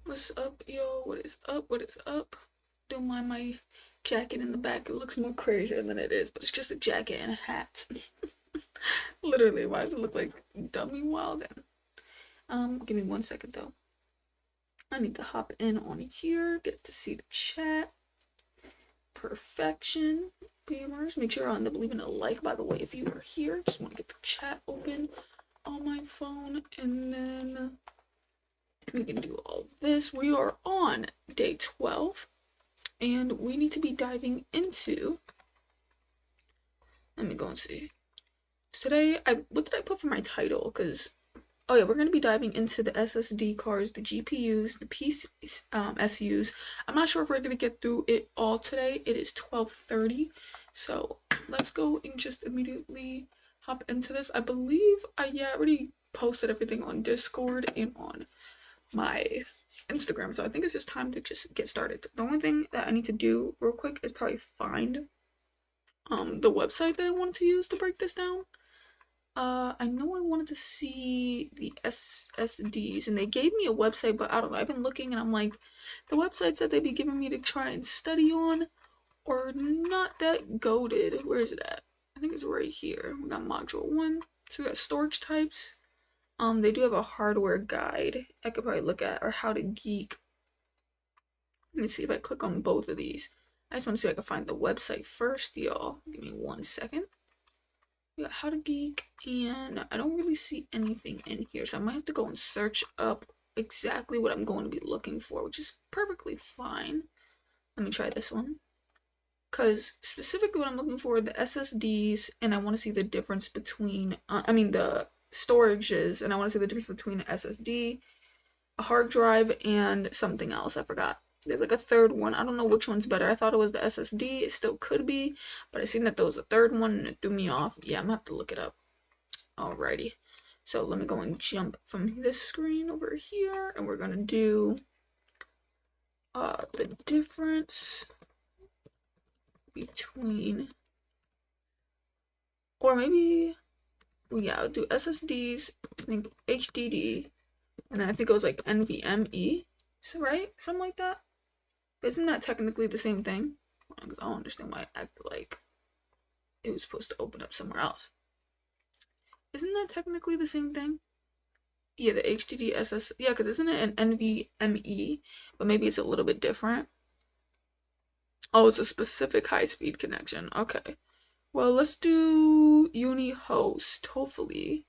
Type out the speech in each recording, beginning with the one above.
What's up, yo? What is up? What is up? Don't mind my jacket in the back. It looks more crazier than it is, but it's just a jacket and a hat. Literally, why does it look like dummy wild? Give me 1 second though. I need to hop in on here, get to see the chat. Perfection. Gamers, make sure I'll end up leaving a like, by the way, if you are here. Just want to get the chat open on my phone, and then we can do all of this. We are on day 12, and we need to be diving into. Let me go and see. Today, what did I put for my title? Because, oh yeah, we're going to be diving into the SSD cards, the GPUs, the PSUs. I'm not sure if we're going to get through it all today. It is 12:30, so let's go and just immediately hop into this. I believe I already posted everything on Discord and on my Instagram, so I think it's just time to just get started. The only thing that I need to do real quick is probably find the website that I wanted to use to break this down. I know I wanted to see the SSDs, and they gave me a website, but I don't know. I've been looking, and I'm like, the websites that they be giving me to try and study on are not that goated. Where is it at? I think it's right here. We got module 1. So we got storage types. They do have a hardware guide I could probably look at, or how to geek. Let me see if I click on both of these. I just want to see if I can find the website first, y'all. Give me 1 second. We got how to geek, and I don't really see anything in here, so I might have to go and search up exactly what I'm going to be looking for, which is perfectly fine. Let me try this one. Because specifically what I'm looking for are the SSDs, and I want to see the difference between, the storages, and I want to see the difference between an SSD, a hard drive, and something else. I forgot. There's like a third one. I don't know which one's better. I thought it was the SSD. It still could be, but I seen that there was a third one and it threw me off. Yeah, I'm gonna have to look it up. Alrighty. So let me go and jump from this screen over here, and we're gonna do the difference between, or maybe, yeah, I'll do SSDs, I think HDD, and then I think it was like NVMe, so, right? Something like that. But isn't that technically the same thing? Because I don't understand why it acted like it was supposed to open up somewhere else. Isn't that technically the same thing? Yeah, the HDD SS. Yeah, because isn't it an NVMe? But maybe it's a little bit different. Oh, it's a specific high-speed connection. Okay. Well, let's do uni host. Hopefully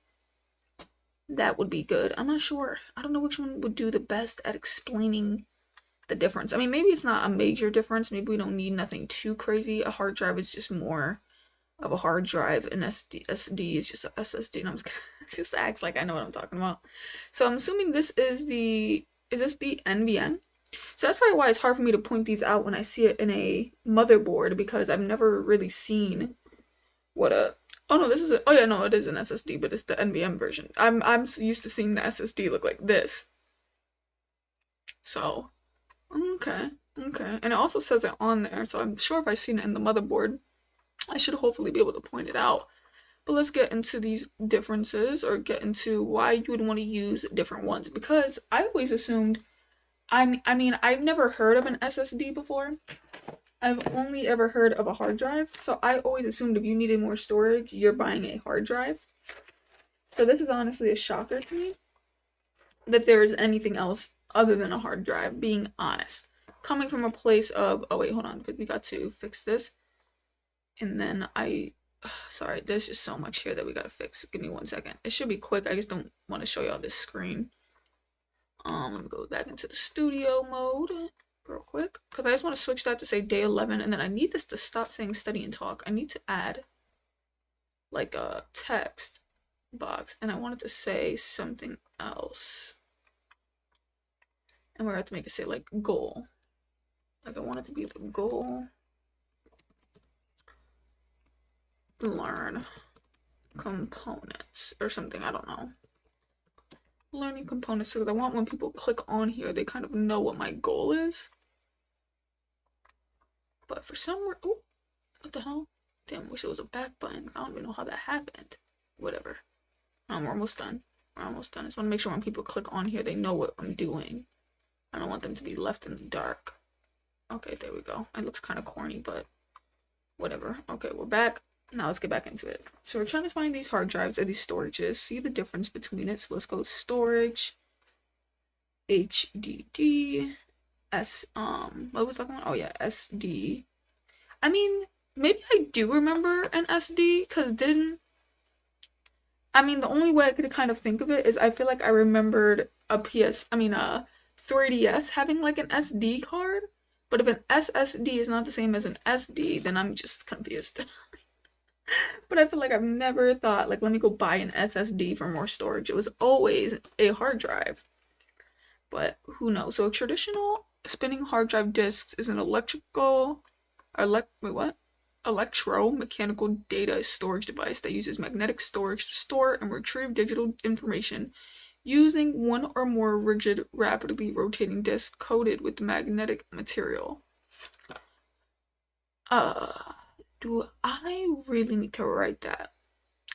that would be good. I'm not sure. I don't know which one would do the best at explaining the difference. I mean, maybe it's not a major difference. Maybe we don't need nothing too crazy. A hard drive is just more of a hard drive, and SD is just a SSD. And I'm just gonna just acts like I know what I'm talking about. So I'm assuming this is this the NVM? So that's probably why it's hard for me to point these out when I see it in a motherboard, because I've never really seen what a, oh no, this is a, oh yeah, no, it is an SSD, but it's the NVM version. I'm used to seeing the SSD look like this. So okay, and it also says it on there, so I'm sure if I've seen it in the motherboard, I should hopefully be able to point it out. But let's get into these differences, or get into why you would want to use different ones, because I always assumed, I mean, I've never heard of an SSD before. I've only ever heard of a hard drive, so I always assumed if you needed more storage, you're buying a hard drive. So this is honestly a shocker to me that there is anything else other than a hard drive, being honest. Coming from a place of, oh wait, hold on, because we got to fix this. And then sorry, there's just so much here that we gotta fix. Give me 1 second. It should be quick. I just don't want to show y'all this screen. Let me go back into the studio mode real quick, because I just want to switch that to say day 11, and then I need this to stop saying study and talk. I need to add like a text box, and I want it to say something else. And we're going to have to make it say like goal. Like I want it to be the goal. Learn components or something, I don't know. Learning components, because I want when people click on here, they kind of know what my goal is. But for some reason, oh, what the hell? Damn, I wish it was a back button. I don't even know how that happened. Whatever. We're almost done. I just want to make sure when people click on here, they know what I'm doing. I don't want them to be left in the dark. Okay, there we go. It looks kind of corny, but whatever. Okay, we're back. Now let's get back into it. So we're trying to find these hard drives or these storages, see the difference between it. So let's go storage, HDD, what was that one? Oh yeah, SD. I mean, maybe I do remember an SD, because the only way I could kind of think of it is I feel like I remembered a 3DS having like an SD card. But if an SSD is not the same as an SD, then I'm just confused. But I feel like I've never thought, like, let me go buy an SSD for more storage. It was always a hard drive. But who knows? So a traditional spinning hard drive disks is an wait, what? Electromechanical data storage device that uses magnetic storage to store and retrieve digital information using one or more rigid, rapidly rotating disks coated with magnetic material. Do I really need to write that?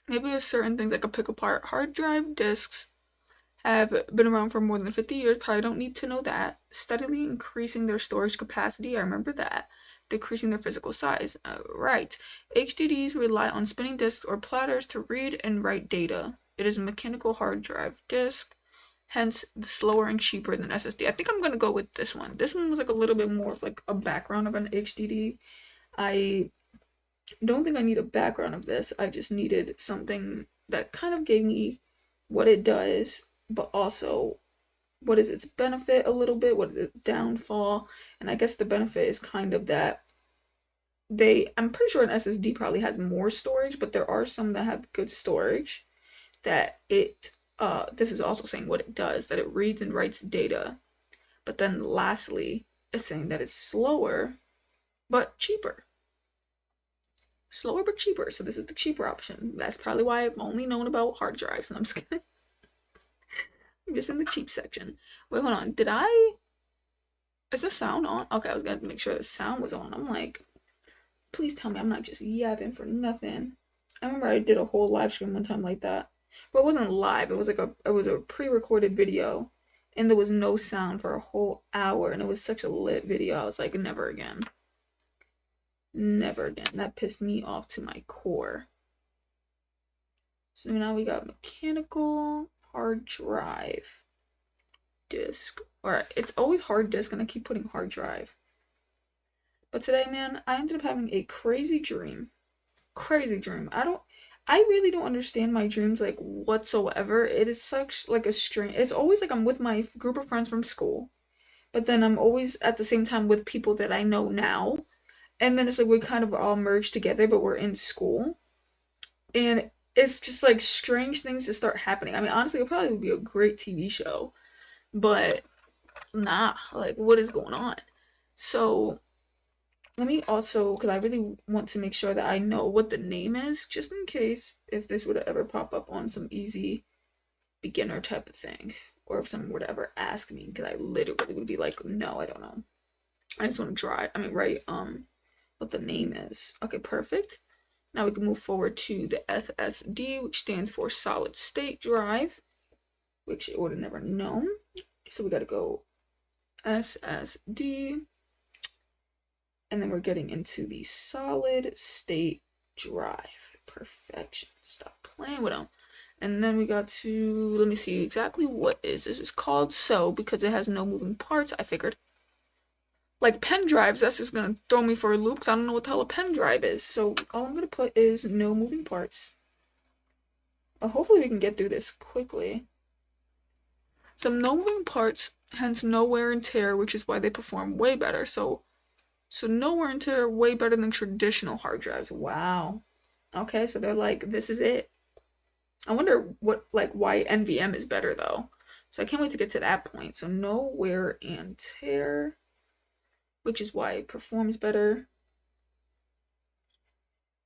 Maybe there's certain things I could pick apart. Hard drive disks have been around for more than 50 years. Probably don't need to know that. Steadily increasing their storage capacity. I remember that. Decreasing their physical size. Right. HDDs rely on spinning disks or platters to read and write data. It is a mechanical hard drive disk, hence slower and cheaper than SSD. I think I'm gonna go with this one. This one was like a little bit more of like a background of an HDD. I don't think I need a background of this. I just needed something that kind of gave me what it does, but also what is its benefit a little bit, what is its downfall. And I guess the benefit is kind of that I'm pretty sure an SSD probably has more storage, but there are some that have good storage that this is also saying what it does, that it reads and writes data. But then lastly, it's saying that it's slower but cheaper. Slower but cheaper. So this is the cheaper option. That's probably why I've only known about hard drives. And I'm just kidding. I'm just in the cheap section. Wait, hold on. Is the sound on? Okay, I was gonna make sure the sound was on. I'm like, please tell me I'm not just yapping for nothing. I remember I did a whole live stream one time like that. But it wasn't live. It was a pre-recorded video. And there was no sound for a whole hour. And it was such a lit video. I was like, never again. Never again. That pissed me off to my core. So now we got mechanical hard drive disk. Alright, it's always hard disk and I keep putting hard drive. But today, man, I ended up having a crazy dream. Crazy dream. I really don't understand my dreams like whatsoever. It is such like a strange. It's always like I'm with my group of friends from school. But then I'm always at the same time with people that I know now. And then it's like we kind of all merge together, but we're in school. And it's just like strange things just start happening. I mean, honestly, it probably would be a great TV show. But nah, like what is going on? So let me also, because I really want to make sure that I know what the name is, just in case if this were to ever pop up on some easy beginner type of thing. Or if someone were to ever ask me, because I literally would be like, no, I don't know. I just want to write what the name is. Okay, perfect. Now we can move forward to the SSD, which stands for solid state drive, which it would have never known. So we got to go SSD. And then we're getting into the solid state drive. Perfection. Stop playing with them. And then we got to, let me see exactly what is this. It's called so because it has no moving parts, I figured. Like pen drives, that's just gonna throw me for a loop because I don't know what the hell a pen drive is. So all I'm gonna put is no moving parts. Hopefully we can get through this quickly. Some no moving parts, hence no wear and tear, which is why they perform way better. So no wear and tear way better than traditional hard drives. Wow. Okay, so they're like, this is it. I wonder why NVMe is better though. So I can't wait to get to that point. So no wear and tear, which is why it performs better.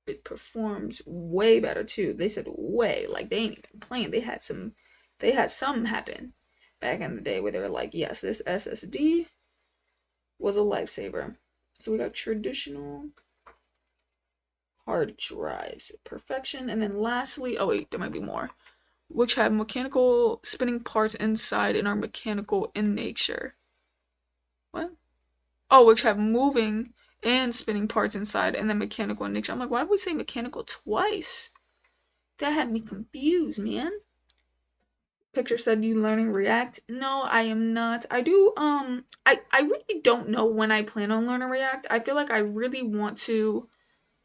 It performs way better too. They said way, like they ain't even playing. They had some happen back in the day where they were like, yes, this SSD was a lifesaver. So we got traditional hard drives, perfection, and then lastly, oh wait, there might be more, which have mechanical spinning parts inside and are mechanical in nature. Oh, which have moving and spinning parts inside, and then mechanical in nature. I'm like, why did we say mechanical twice? That had me confused, man. Picture said you learning React. No, I am not. I do I really don't know when I plan on learning React. I feel like I really want to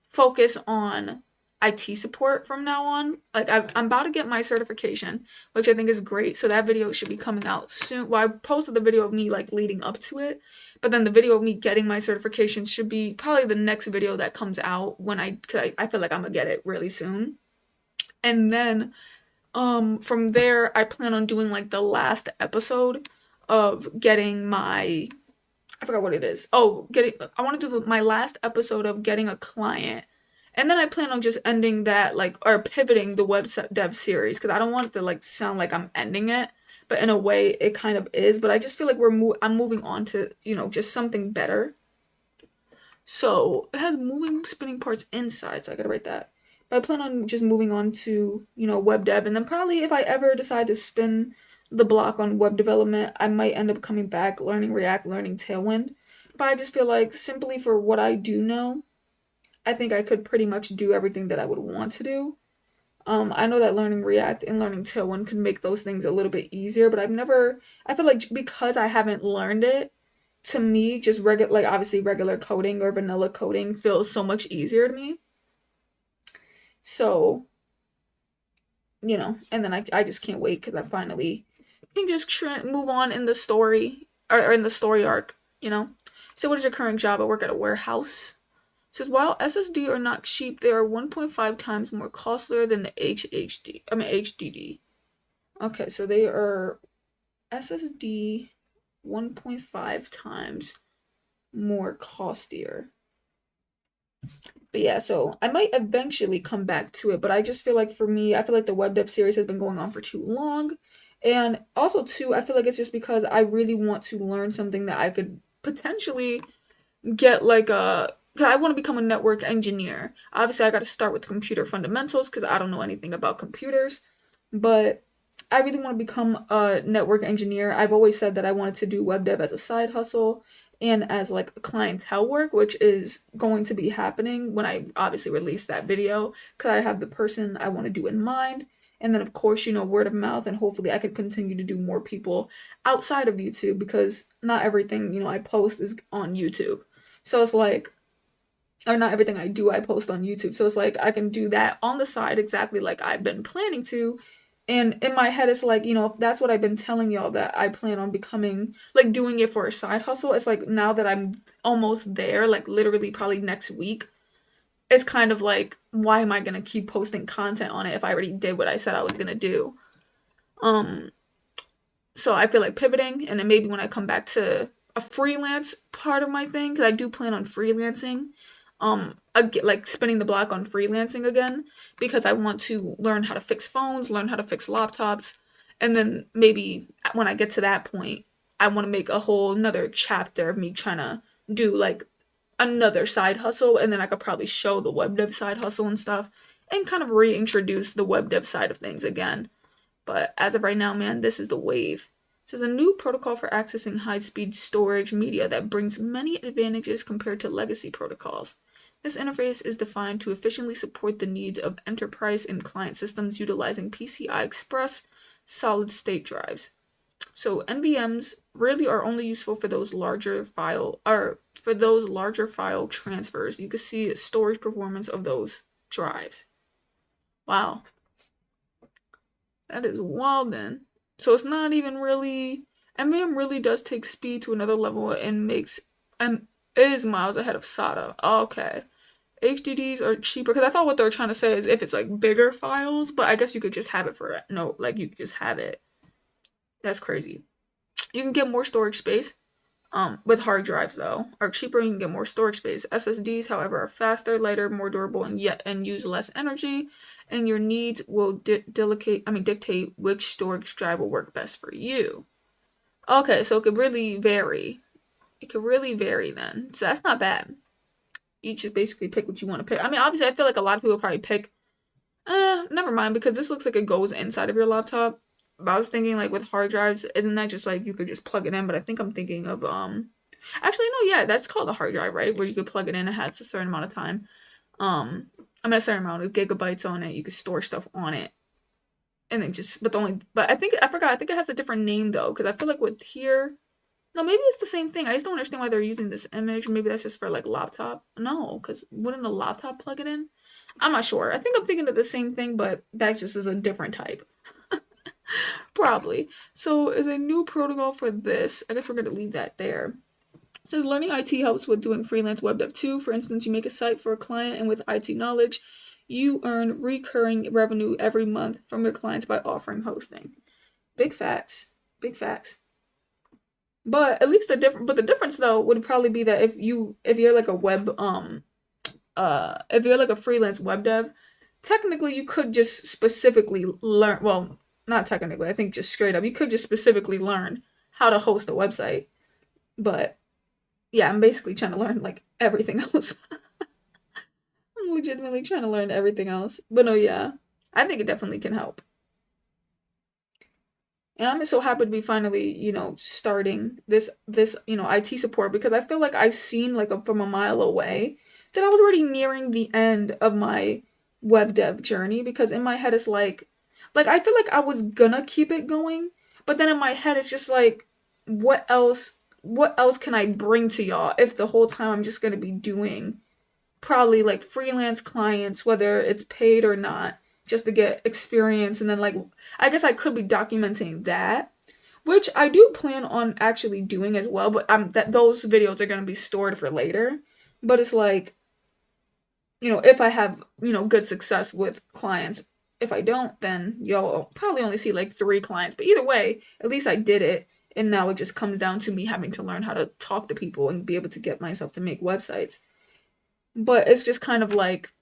focus on IT support from now on. Like I'm about to get my certification, which I think is great. So that video should be coming out soon. Well, I posted the video of me like leading up to it, but then the video of me getting my certification should be probably the next video that comes out when I feel like I'm gonna get it really soon. And then from there I plan on doing like the last episode of getting my I forgot what it is. Oh, getting I want to do my last episode of getting a client. And then I plan on just ending that like or pivoting the web dev series cuz I don't want it to like sound like I'm ending it, but in a way it kind of is, but I just feel like I'm moving on to, just something better. So, it has moving spinning parts inside, so I got to write that. But I plan on just moving on to, web dev and then probably if I ever decide to spin the block on web development, I might end up coming back learning React, learning Tailwind. But I just feel like simply for what I do know, I think I could pretty much do everything that I would want to do. I know that learning React and learning Tailwind can make those things a little bit easier, but I feel like because I haven't learned it, to me, just regular, like obviously regular coding or vanilla coding feels so much easier to me. So, and then I just can't wait because I finally can just move on in the story or in the story arc, So, what is your current job? I work at a warehouse. It says while SSD are not cheap, they are 1.5 times more costlier than the HDD. Okay, so they are SSD 1.5 times more costlier. But yeah, so I might eventually come back to it, but I just feel like for me, I feel like the web dev series has been going on for too long. And also too, I feel like it's just because I really want to learn something that I could potentially get like a 'cause I want to become a network engineer. Obviously, I got to start with computer fundamentals because I don't know anything about computers, but I really want to become a network engineer. I've always said that I wanted to do web dev as a side hustle and as like a clientele work, which is going to be happening when I obviously release that video because I have the person I want to do in mind. And then, of course, word of mouth, and hopefully I can continue to do more people outside of YouTube because not everything, I post is on YouTube. So it's like, or not everything I do I post on YouTube. So it's like I can do that on the side exactly like I've been planning to. And in my head, it's like, if that's what I've been telling y'all that I plan on becoming, like doing it for a side hustle, it's like now that I'm almost there, like literally probably next week, it's kind of like, why am I gonna keep posting content on it if I already did what I said I was gonna do? Um, so I feel like pivoting, and then maybe when I come back to a freelance part of my thing, because I do plan on freelancing, like spinning the block on freelancing again, because I want to learn how to fix phones, learn how to fix laptops, and then maybe when I get to that point, I want to make a whole another chapter of me trying to do like another side hustle, and then I could probably show the web dev side hustle and stuff, and kind of reintroduce the web dev side of things again. But as of right now, man, this is the wave. This is a new protocol for accessing high speed storage media that brings many advantages compared to legacy protocols. This interface is designed to efficiently support the needs of enterprise and client systems utilizing PCI Express solid state drives. So NVMs really are only useful for those larger file transfers. You can see storage performance of those drives. Wow. That is wild then. So it's not even really NVM really does take speed to another level and makes is miles ahead of SATA. Okay. HDDs are cheaper because I thought what they were trying to say is if it's like bigger files, but I guess you could just have it for no, like you could just have it. That's crazy. You can get more storage space. With hard drives though, are cheaper and you can get more storage space. SSDs, however, are faster, lighter, more durable, and use less energy. And your needs will dictate which storage drive will work best for you. Okay, so it could really vary. It could really vary then. So that's not bad. You just basically pick what you want to pick. I mean, obviously, I feel like a lot of people probably pick. Never mind because this looks like it goes inside of your laptop. But I was thinking like with hard drives, isn't that just like you could just plug it in? But I think I'm thinking of Actually, no, yeah, that's called a hard drive, right? Where you could plug it in, it has a certain amount of time. I mean, a certain amount of gigabytes on it. You could store stuff on it, and then just, but the only, but I think I forgot. I think it has a different name though, because I feel like with here, no, maybe it's the same thing. I just don't understand why they're using this image. Maybe that's just for like laptop. No, because wouldn't a laptop plug it in? I'm not sure. I think I'm thinking of the same thing, but that just is a different type. Probably. So, is a new protocol for this. I guess we're going to leave that there. It says learning IT helps with doing freelance web dev too. For instance, you make a site for a client, and with IT knowledge, you earn recurring revenue every month from your clients by offering hosting. Big facts. Big facts. But at least the difference though would probably be that if you're like a web if you're like a freelance web dev, technically you could just specifically learn, well, not technically, I think just straight up, you could just specifically learn how to host a website. But yeah, I'm basically trying to learn like everything else. I'm legitimately trying to learn everything else. But no, yeah. I think it definitely can help. And I'm so happy to be finally, starting this IT support because I feel like I've seen like from a mile away that I was already nearing the end of my web dev journey because in my head it's like I feel like I was gonna keep it going, but then in my head it's just like what else can I bring to y'all if the whole time I'm just gonna be doing probably like freelance clients, whether it's paid or not, just to get experience. And then, like, I guess I could be documenting that, which I do plan on actually doing as well. But that those videos are gonna be stored for later. But it's like, if I have good success with clients. If I don't, then y'all probably only see like 3 clients. But either way, at least I did it. And now it just comes down to me having to learn how to talk to people and be able to get myself to make websites. But it's just kind of like,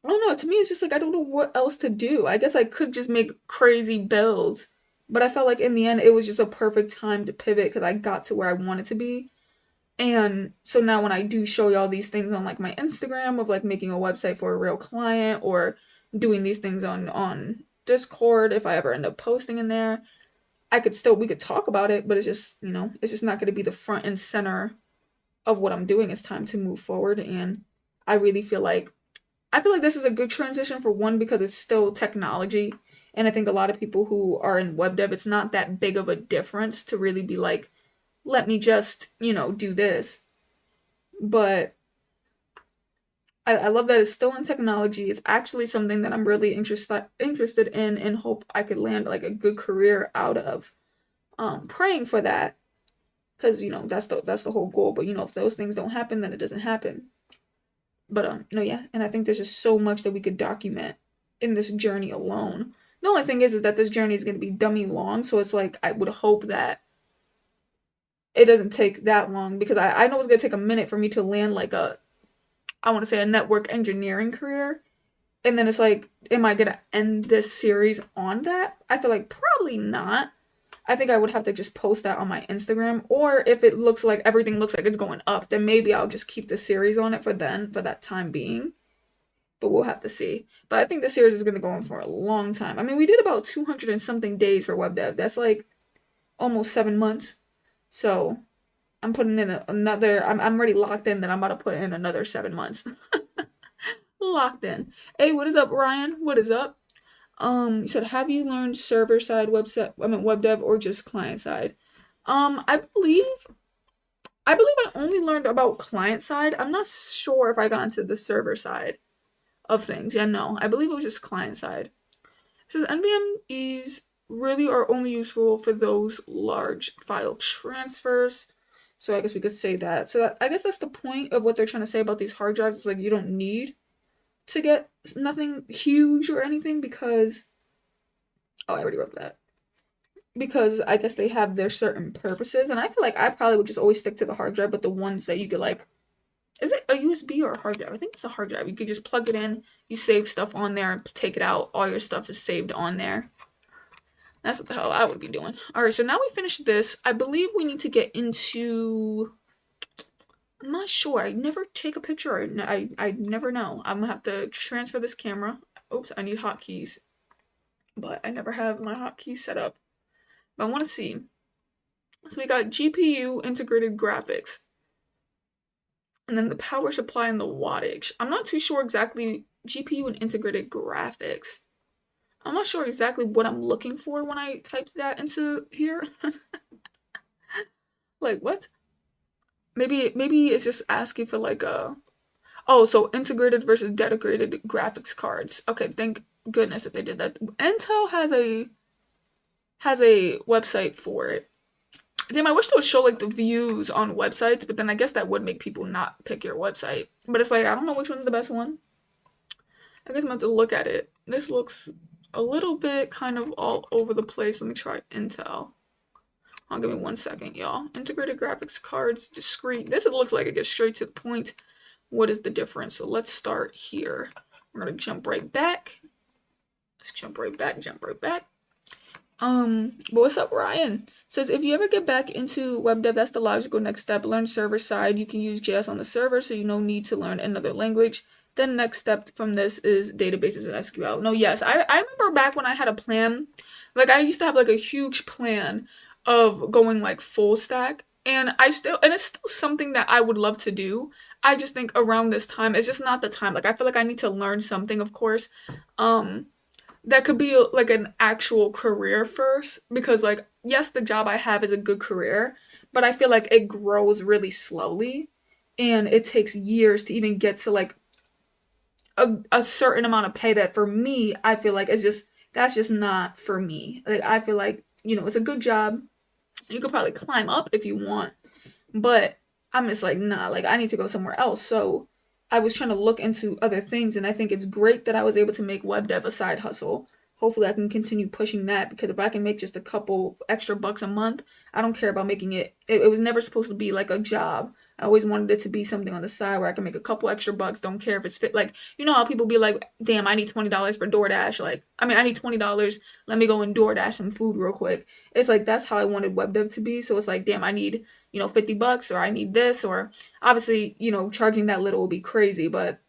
I don't know, to me it's just like I don't know what else to do. I guess I could just make crazy builds, but I felt like in the end it was just a perfect time to pivot because I got to where I wanted to be. And so now when I do show y'all these things on like my Instagram of like making a website for a real client or doing these things on Discord, if I ever end up posting in there, we could talk about it, but it's just not going to be the front and center of what I'm doing. It's time to move forward. And I really feel like this is a good transition for one because it's still technology. And I think a lot of people who are in web dev, it's not that big of a difference to really be like, let me just, do this. But I love that it's still in technology. It's actually something that I'm really interested in and hope I could land like a good career out of. Praying for that because that's the whole goal. But if those things don't happen, then it doesn't happen. But no, yeah, and I think there's just so much that we could document in this journey alone. The only thing is that this journey is going to be dummy long, so it's like I would hope that it doesn't take that long because I know it's going to take a minute for me to land like I want to say a network engineering career. And then it's like, am I going to end this series on that? I feel like probably not. I think I would have to just post that on my Instagram. Or if it looks like everything looks like it's going up, then maybe I'll just keep the series on it for that time being. But we'll have to see. But I think the series is going to go on for a long time. I mean, we did about 200 and something days for web dev. That's like almost 7 months. So I'm putting in I'm already locked in that I'm about to put in another 7 months. Locked in. Hey, what is up, Ryan? What is up? You said, have you learned server side website? I mean, web dev or just client side? I believe I only learned about client side. I'm not sure if I got into the server side of things. Yeah, no, I believe it was just client side. It says NVMe's really are only useful for those large file transfers. So I guess we could say that. So I guess that's the point of what they're trying to say about these hard drives. It's like you don't need to get nothing huge or anything because I already wrote that. Because I guess they have their certain purposes, and I feel like I probably would just always stick to the hard drive, but the ones that you could like, is it a USB or a hard drive? I think it's a hard drive. You could just plug it in, you save stuff on there, and take it out. All your stuff is saved on there. That's what the hell I would be doing. All right, so now we finished this. I believe we need to get into. I'm not sure. I never take a picture. I never know. I'm gonna have to transfer this camera. Oops, I need hotkeys, but I never have my hotkeys set up. But I want to see. So we got GPU integrated graphics, and then the power supply and the wattage. I'm not too sure exactly GPU and integrated graphics. I'm not sure exactly what I'm looking for when I typed that into here. Like what? Maybe it's just asking for like a oh, so integrated versus dedicated graphics cards. Okay, thank goodness that they did that. Intel has a website for it. Damn, I wish they would show like the views on websites, but then I guess that would make people not pick your website. But it's like I don't know which one's the best one. I guess I'm gonna have to look at it. This looks a little bit kind of all over the place. Let me try Intel. I'll give me 1 second, y'all. Integrated graphics cards, discrete. This looks like it gets straight to the point. What is the difference? So let's start here. We're gonna jump right back. Let's jump right back, jump right back. But what's up, Ryan? Says if you ever get back into web dev, that's the logical next step. Learn server side. You can use JS on the server, so you no need to learn another language. Then next step from this is databases and SQL. No, yes, I remember back when I had a plan. Like I used to have like a huge plan of going like full stack, and it's still something that I would love to do. I just think around this time, it's just not the time. Like I feel like I need to learn something, of course. Um, that could be like an actual career first because like yes the job I have is a good career but I feel like it grows really slowly and it takes years to even get to like a certain amount of pay that for me I feel like it's just that's just not for me. Like I feel like it's a good job, you could probably climb up if you want, but I'm just like, nah, like I need to go somewhere else. So I was trying to look into other things, and I think it's great that I was able to make web dev a side hustle. Hopefully, I can continue pushing that because if I can make just a couple extra bucks a month, I don't care about making it was never supposed to be like a job. I always wanted it to be something on the side where I can make a couple extra bucks. Don't care if it's fit. Like, you know how people be like, damn, I need $20 for DoorDash. Like, I mean, I need $20. Let me go and DoorDash some food real quick. It's like, that's how I wanted web dev to be. So it's like, damn, I need, $50 or I need this. Or obviously, charging that little will be crazy. But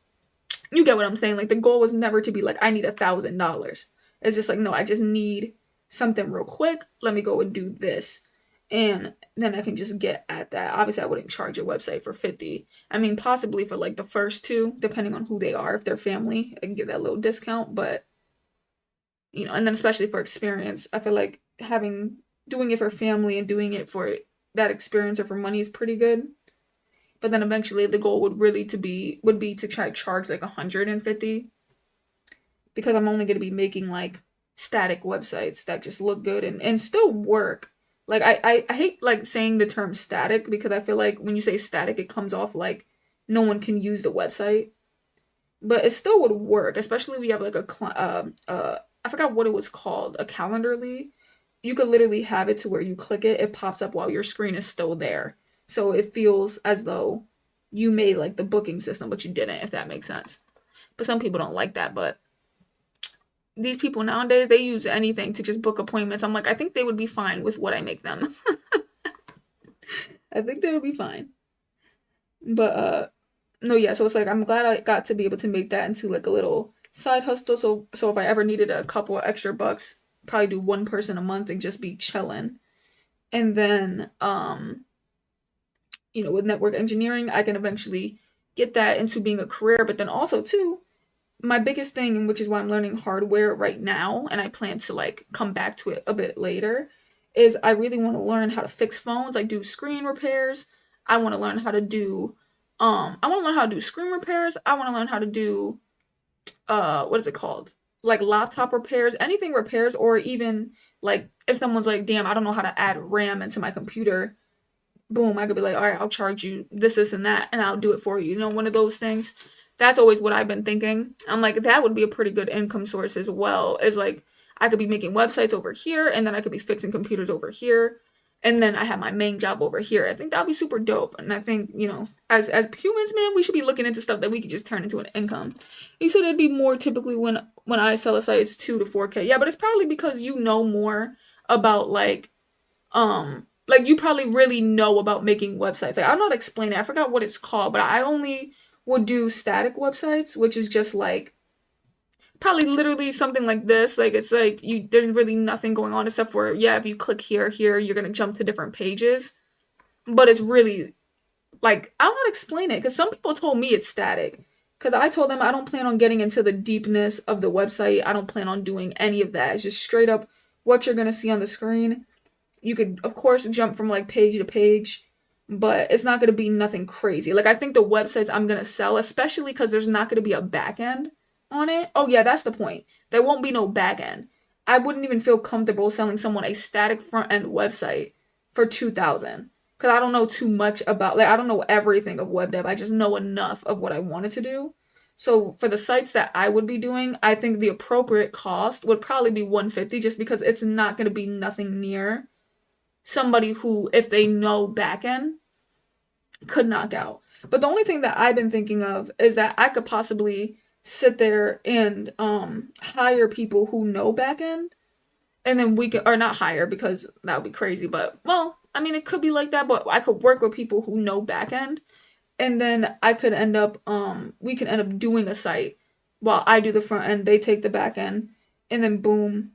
you get what I'm saying. Like, the goal was never to be like, I need $1,000. It's just like, no, I just need something real quick. Let me go and do this. And then I can just get at that. Obviously, I wouldn't charge a website for 50. I mean, possibly for like the first two, depending on who they are. If they're family, I can give that little discount. But, and then especially for experience, I feel like doing it for family and doing it for that experience or for money is pretty good. But then eventually the goal would be to try to charge like 150 because I'm only going to be making like static websites that just look good and still work. Like I hate like saying the term static because I feel like when you say static it comes off like no one can use the website, but it still would work, especially if you have like I forgot what it was called, a Calendarly. You could literally have it to where you click it, it pops up while your screen is still there. So it feels as though you made like the booking system, but you didn't, if that makes sense. But some people don't like that, but these people nowadays, they use anything to just book appointments. I'm like, I think they would be fine with what I make them. I think they would be fine. But no, yeah, so it's like I'm glad I got to be able to make that into like a little side hustle. So if I ever needed a couple of extra bucks, probably do one person a month and just be chilling. And then with network engineering, I can eventually get that into being a career, but then also too, my biggest thing, and which is why I'm learning hardware right now, and I plan to like come back to it a bit later, is I really want to learn how to fix phones, like do screen repairs. I want to learn how to do I want to learn how to do screen repairs. I want to learn how to do what is it called? Like laptop repairs, anything repairs, or even like if someone's like, damn, I don't know how to add RAM into my computer, boom, I could be like, all right, I'll charge you this, and that, and I'll do it for you. One of those things. That's always what I've been thinking. I'm like, that would be a pretty good income source as well. Is like, I could be making websites over here, and then I could be fixing computers over here, and then I have my main job over here. I think that'd be super dope. And I think, as humans, man, we should be looking into stuff that we could just turn into an income. You said it'd be more typically when I sell a site, it's 2 to 4K. Yeah, but it's probably because you know more about like you probably really know about making websites. Like I'm not explaining. I forgot what it's called, but I only would do static websites, which is just like Probably literally something like this. Like it's like you there's really nothing going on except for yeah, if you click here, you're gonna jump to different pages. But it's really like I don't know how to explain it because some people told me it's static. Because I told them I don't plan on getting into the deepness of the website. I don't plan on doing any of that. It's just straight up what you're gonna see on the screen. You could of course jump from like page to page, but it's not gonna be nothing crazy. Like I think the websites I'm gonna sell, especially because there's not gonna be a back end on it. Oh yeah, that's the point. There won't be no back end. I wouldn't even feel comfortable selling someone a static front end website for 2,000 because I don't know too much about like I don't know everything of web dev. I just know enough of what I wanted to do. So for the sites that I would be doing, I think the appropriate cost would probably be 150 just because it's not going to be nothing near somebody who if they know backend could knock out. But the only thing that I've been thinking of is that I could possibly sit there and hire people who know backend and then we could or not hire because that would be crazy, but well, I mean it could be like that, but I could work with people who know backend and then I could end up we could end up doing a site while I do the front end, they take the back end, and then boom,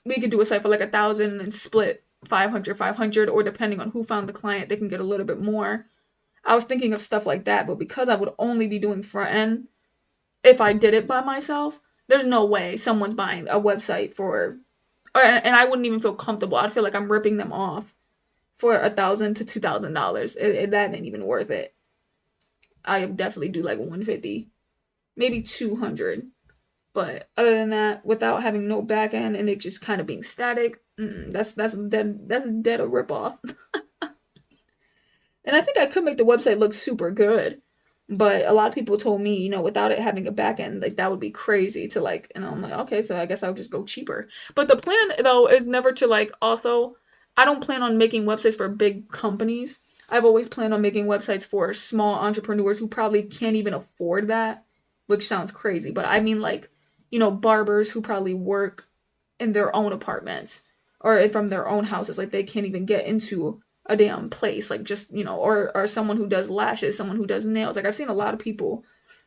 we could do a site for like 1,000 and split 500, 500, or depending on who found the client, they can get a little bit more. I was thinking of stuff like that, but because I would only be doing front end if I did it by myself, there's no way someone's buying a website for, and I wouldn't even feel comfortable. I'd feel like I'm ripping them off for $1,000 to $2,000. That ain't even worth it. I definitely do like 150, maybe 200. But other than that, without having no back end and it just kind of being static, that's dead a rip off. And I think I could make the website look super good. But a lot of people told me, without it having a back end, like that would be crazy to like, and I'm like, okay, so I guess I'll just go cheaper. But the plan though is never to like also, I don't plan on making websites for big companies. I've always planned on making websites for small entrepreneurs who probably can't even afford that, which sounds crazy, but I mean like, barbers who probably work in their own apartments or from their own houses, like they can't even get into a damn place, like just or someone who does lashes, someone who does nails. Like I've seen a lot of people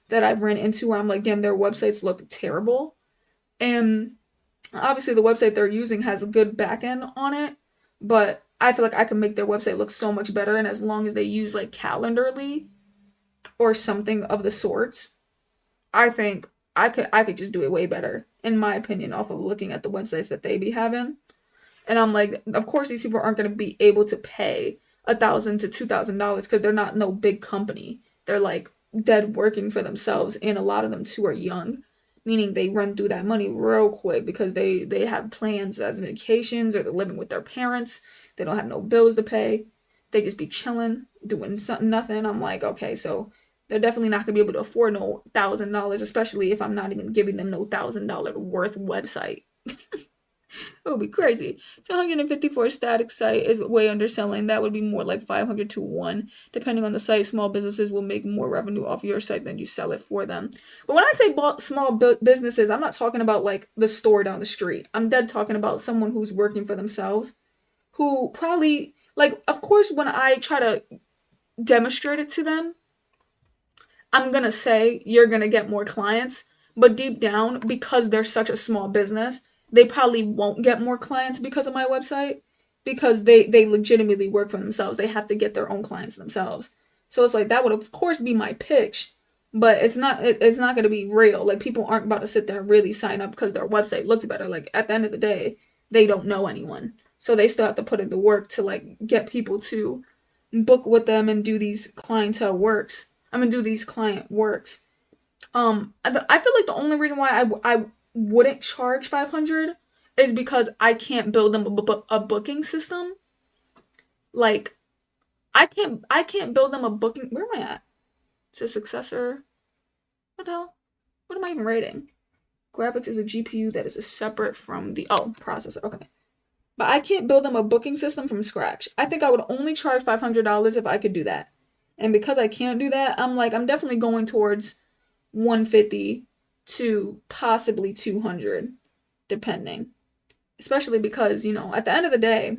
that I've ran into where I'm like, damn, their websites look terrible, and obviously the website they're using has a good back end on it, but I feel like I can make their website look so much better, and as long as they use like Calendarly or something of the sorts, I think I could just do it way better, in my opinion, off of looking at the websites that they be having. And I'm like, of course, these people aren't going to be able to pay $1,000 to $2,000 because they're not no big company. They're like dead working for themselves, and a lot of them too are young, meaning they run through that money real quick because they have plans as vacations or they're living with their parents. They don't have no bills to pay. They just be chilling, doing something, nothing. I'm like, okay, so they're definitely not gonna be able to afford no $1,000, especially if I'm not even giving them no $1,000 worth website. It would be crazy. 250 for a static site is way underselling. That would be more like 500 to 1. Depending on the site, small businesses will make more revenue off your site than you sell it for them. But when I say small businesses, I'm not talking about like the store down the street. I'm dead talking about someone who's working for themselves, who probably, like, of course, when I try to demonstrate it to them, I'm gonna say you're gonna get more clients, but deep down, because they're such a small business, they probably won't get more clients because of my website because they legitimately work for themselves. They have to get their own clients themselves. So it's like that would of course be my pitch, but it's not gonna be real. Like people aren't about to sit there and really sign up because their website looks better. Like at the end of the day, they don't know anyone. So they still have to put in the work to like get people to book with them and do these clientele works. I'm gonna do these client works. I feel like the only reason why I wouldn't charge 500 is because I can't build them a booking system. Like I can't build them a booking. Where am I at? It's a successor. What the hell? What am I even rating? Graphics is a GPU that is a separate from the processor. Okay. But I can't build them a booking system from scratch. I think I would only charge $500 if I could do that. And because I can't do that, I'm definitely going towards 150 to possibly 200 depending. Especially because, at the end of the day,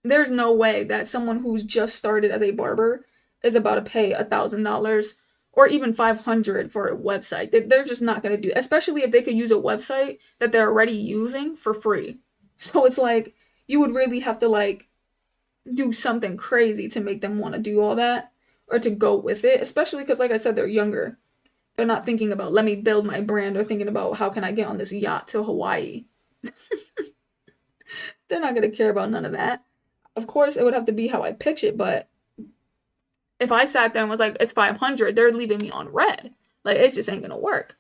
there's no way that someone who's just started as a barber is about to pay $1,000 or even 500 for a website. They're just not going to do, especially if they could use a website that they're already using for free. So it's like you would really have to like do something crazy to make them want to do all that or to go with it, especially because like I said, they're younger. They're not thinking about let me build my brand or thinking about how can I get on this yacht to Hawaii. They're not going to care about none of that. Of course, it would have to be how I pitch it, but if I sat there and was like, it's 500, they're leaving me on red. Like, it just ain't gonna work.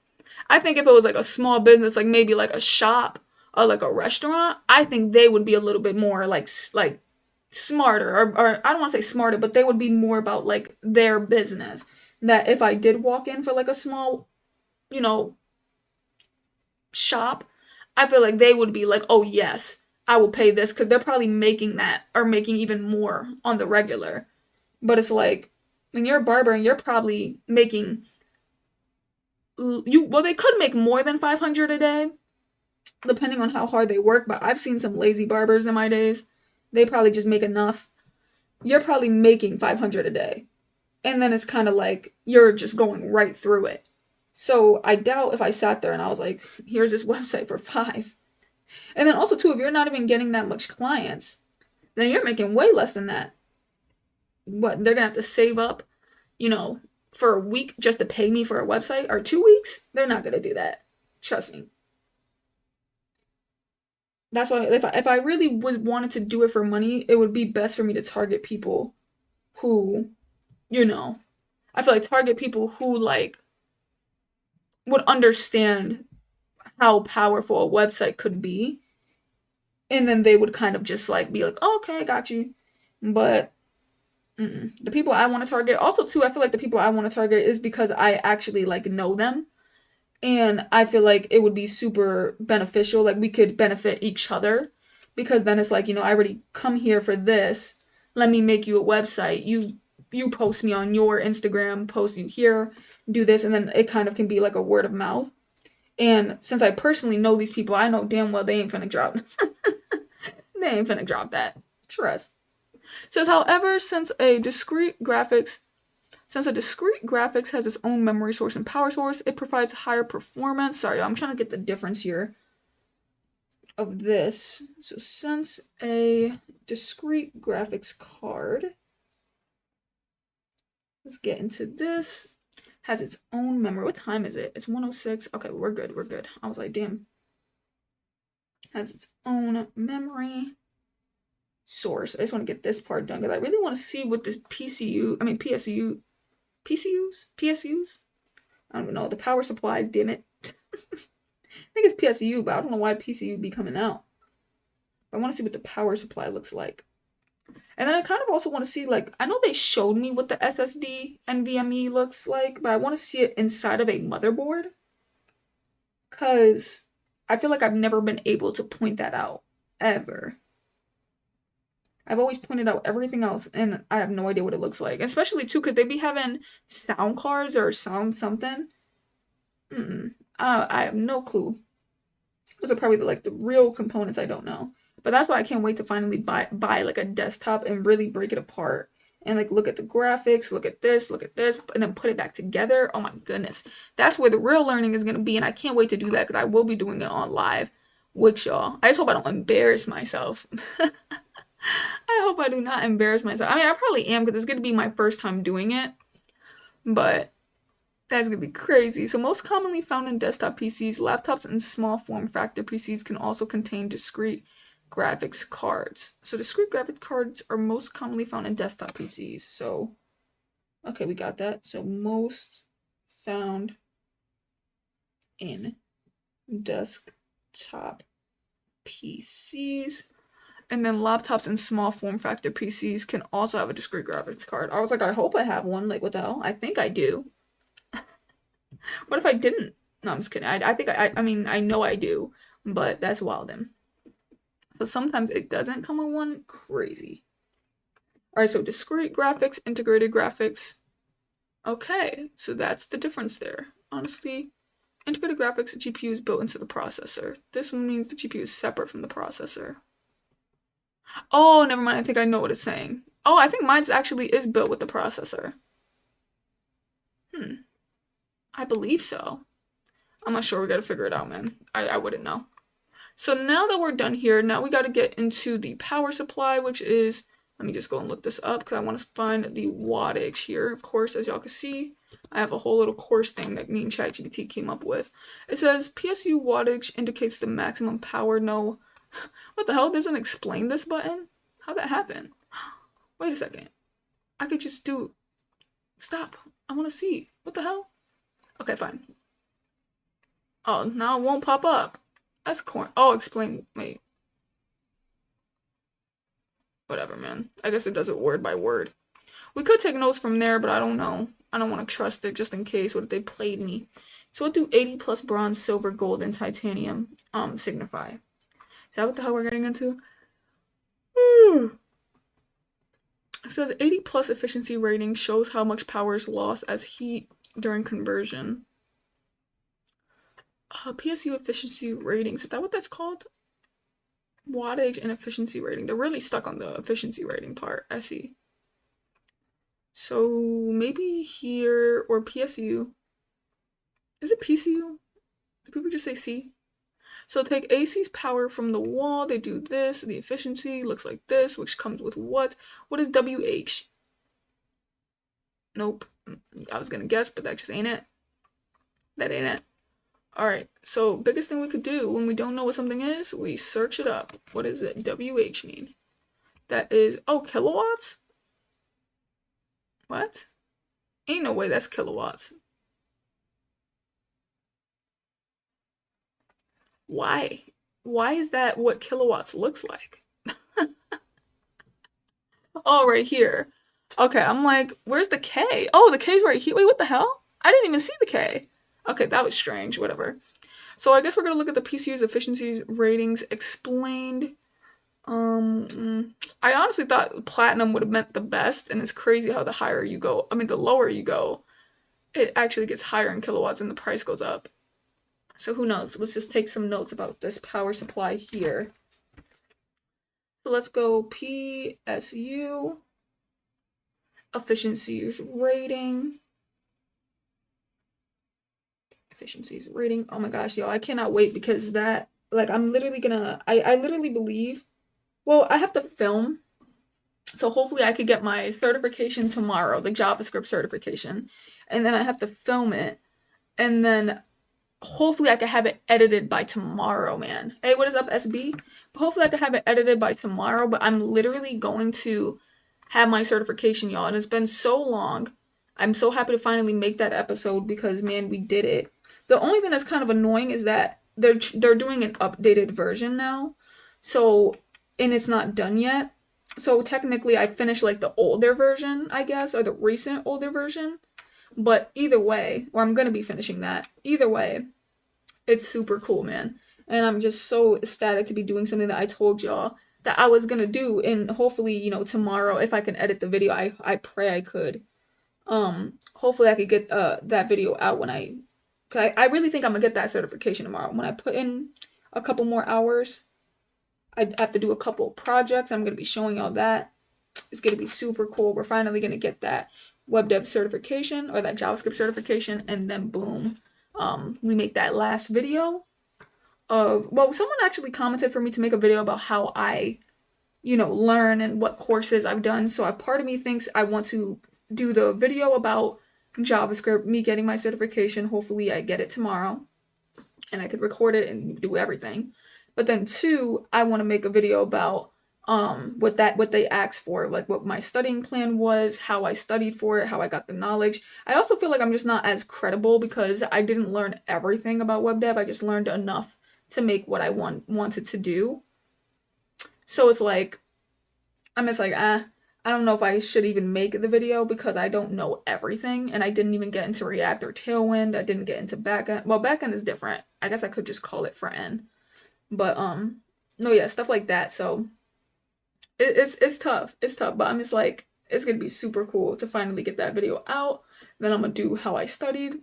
I think if it was like a small business, like maybe like a shop or like a restaurant, I think they would be a little bit more like smarter, or I don't want to say smarter, but they would be more about like their business. That if I did walk in for like a small, you know, shop, I feel like they would be like, oh yes, I will pay this because they're probably making that or making even more on the regular. But it's like when you're a barber and you're probably making you well they could make more than 500 a day depending on how hard they work, but I've seen some lazy barbers in my days. They probably just make enough. You're probably making 500 a day. And then it's kind of like you're just going right through it. So I doubt if I sat there and I was like, here's this website for 5. And then also too, if you're not even getting that much clients, then you're making way less than that. What, they're gonna have to save up, you know, for a week just to pay me for a website, or 2 weeks? They're not gonna do that. Trust me. That's why if I really was wanted to do it for money, it would be best for me to target people who, you know, I feel like target people who like would understand how powerful a website could be, and then they would kind of just like be like, oh, okay, I got you. But the people I want to target, also too, I feel like the people I want to target is because I actually like know them, and I feel like it would be super beneficial. Like we could benefit each other because then it's like, I already come here for this. Let me make you a website. You post me on your Instagram, post you here, do this, and then it kind of can be like a word of mouth. And since I personally know these people, I know damn well they ain't finna drop. They ain't finna drop that. Trust. It says, however, since a discrete graphics has its own memory source and power source, it provides higher performance. Sorry, I'm trying to get the difference here of this. So since a discrete graphics card, let's get into this, has its own memory. What time is it? It's 1:06. Okay, we're good. We're good. I was like, damn. Has its own memory source. I just want to get this part done because I really want to see what the PSUs? I don't even know. The power supplies, damn it. I think it's PSU, but I don't know why PCU be coming out. I want to see what the power supply looks like. And then I kind of also want to see, like, I know they showed me what the SSD NVMe looks like, but I want to see it inside of a motherboard. Because I feel like I've never been able to point that out, ever. I've always pointed out everything else, and I have no idea what it looks like. Especially, too, because they be having sound cards or sound something. I have no clue. Those are probably the real components I don't know. But that's why I can't wait to finally buy like a desktop and really break it apart. And like look at the graphics, look at this, and then put it back together. Oh my goodness. That's where the real learning is going to be. And I can't wait to do that because I will be doing it on live with y'all. I just hope I don't embarrass myself. I hope I do not embarrass myself. I mean, I probably am because it's going to be my first time doing it. But that's going to be crazy. So most commonly found in desktop PCs, laptops, and small form factor PCs can also contain discrete graphics cards. So discrete graphics cards are most commonly found in desktop PCs. So, okay, we got that. So most found in desktop PCs. And then laptops and small form factor PCs can also have a discrete graphics card. I was like, I hope I have one. Like, what the hell? I think I do. What if I didn't? No, I'm just kidding. I think I mean, I know I do, but that's wild then. So sometimes it doesn't come with one. Crazy. All right, so discrete graphics, integrated graphics. Okay, so that's the difference there. Honestly, integrated graphics, the GPU is built into the processor. This one means the GPU is separate from the processor. Oh, never mind. I think I know what it's saying. Oh, I think mine's actually is built with the processor. I believe so. I'm not sure. We gotta figure it out, man. I wouldn't know. So now that we're done here, now we gotta get into the power supply, which is, let me just go and look this up because I want to find the wattage here. Of course, as y'all can see, I have a whole little course thing that me and ChatGPT came up with. It says PSU wattage indicates the maximum power. No, what the hell? It doesn't explain this button? How'd that happen? Wait a second. I could just do, stop. I want to see. What the hell? Okay, fine. Oh, now it won't pop up. That's corn. Oh, explain. Wait. Whatever, man. I guess it does it word by word. We could take notes from there, but I don't know. I don't want to trust it just in case. What if they played me? So what do 80 plus bronze, silver, gold, and titanium signify? Is that what the hell we're getting into? It says 80 plus efficiency rating shows how much power is lost as heat during conversion. PSU efficiency ratings. Is that what that's called? Wattage and efficiency rating. They're really stuck on the efficiency rating part. I see. So maybe here, or PSU. Is it PCU? Do people just say C? So take AC's power from the wall. They do this. The efficiency looks like this, which comes with what? What is WH? Nope. I was gonna guess, but that just ain't it. That ain't it. Alright, so biggest thing we could do when we don't know what something is, we search it up. What does it WH mean? That is, oh, kilowatts? What? Ain't no way that's kilowatts. Why? Why is that what kilowatts looks like? Oh, right here. Okay, I'm like, where's the K? Oh, the K's right here. Wait, what the hell? I didn't even see the K. Okay, that was strange. Whatever. So I guess we're gonna look at the PCU's efficiencies ratings explained. I honestly thought platinum would have meant the best, and it's crazy how the higher you go, I mean the lower you go, it actually gets higher in kilowatts and the price goes up. So who knows? Let's just take some notes about this power supply here. So let's go PSU efficiencies rating. Efficiencies rating. Oh my gosh, y'all, I cannot wait because that, like, I'm literally gonna, I literally believe, well, I have to film, so hopefully I could get my certification tomorrow, the JavaScript certification, and then I have to film it, and then hopefully I could have it edited by tomorrow, man. Hey, what is up, SB? But hopefully I could have it edited by tomorrow, but I'm literally going to have my certification, y'all, and it's been so long. I'm so happy to finally make that episode because, man, we did it. The only thing that's kind of annoying is that they're doing an updated version now. So, and it's not done yet. So technically I finished like the older version, I guess, or the recent older version. But either way, or I'm going to be finishing that. Either way, it's super cool, man. And I'm just so ecstatic to be doing something that I told y'all that I was going to do. And hopefully, you know, tomorrow, if I can edit the video, I pray I could. Hopefully I could get that video out when I really think I'm gonna get that certification tomorrow. When I put in a couple more hours, I have to do a couple of projects. I'm gonna be showing y'all that. It's gonna be super cool. We're finally gonna get that web dev certification or that JavaScript certification, and then boom, we make that last video of, well, someone actually commented for me to make a video about how I, you know, learn and what courses I've done. So a part of me thinks I want to do the video about JavaScript, me getting my certification. Hopefully I get it tomorrow and I could record it and do everything. But then two, I want to make a video about what they asked for, like what my studying plan was, how I studied for it, how I got the knowledge. I also feel like I'm just not as credible because I didn't learn everything about web dev. I just learned enough to make what I wanted to do. So it's like, I'm just like, I don't know if I should even make the video because I don't know everything, and I didn't even get into React or Tailwind. I didn't get into backend. Well, backend is different. I guess I could just call it front end. But no, yeah, stuff like that. So it's tough. It's tough, but I'm just like, it's gonna be super cool to finally get that video out. Then I'm gonna do how I studied,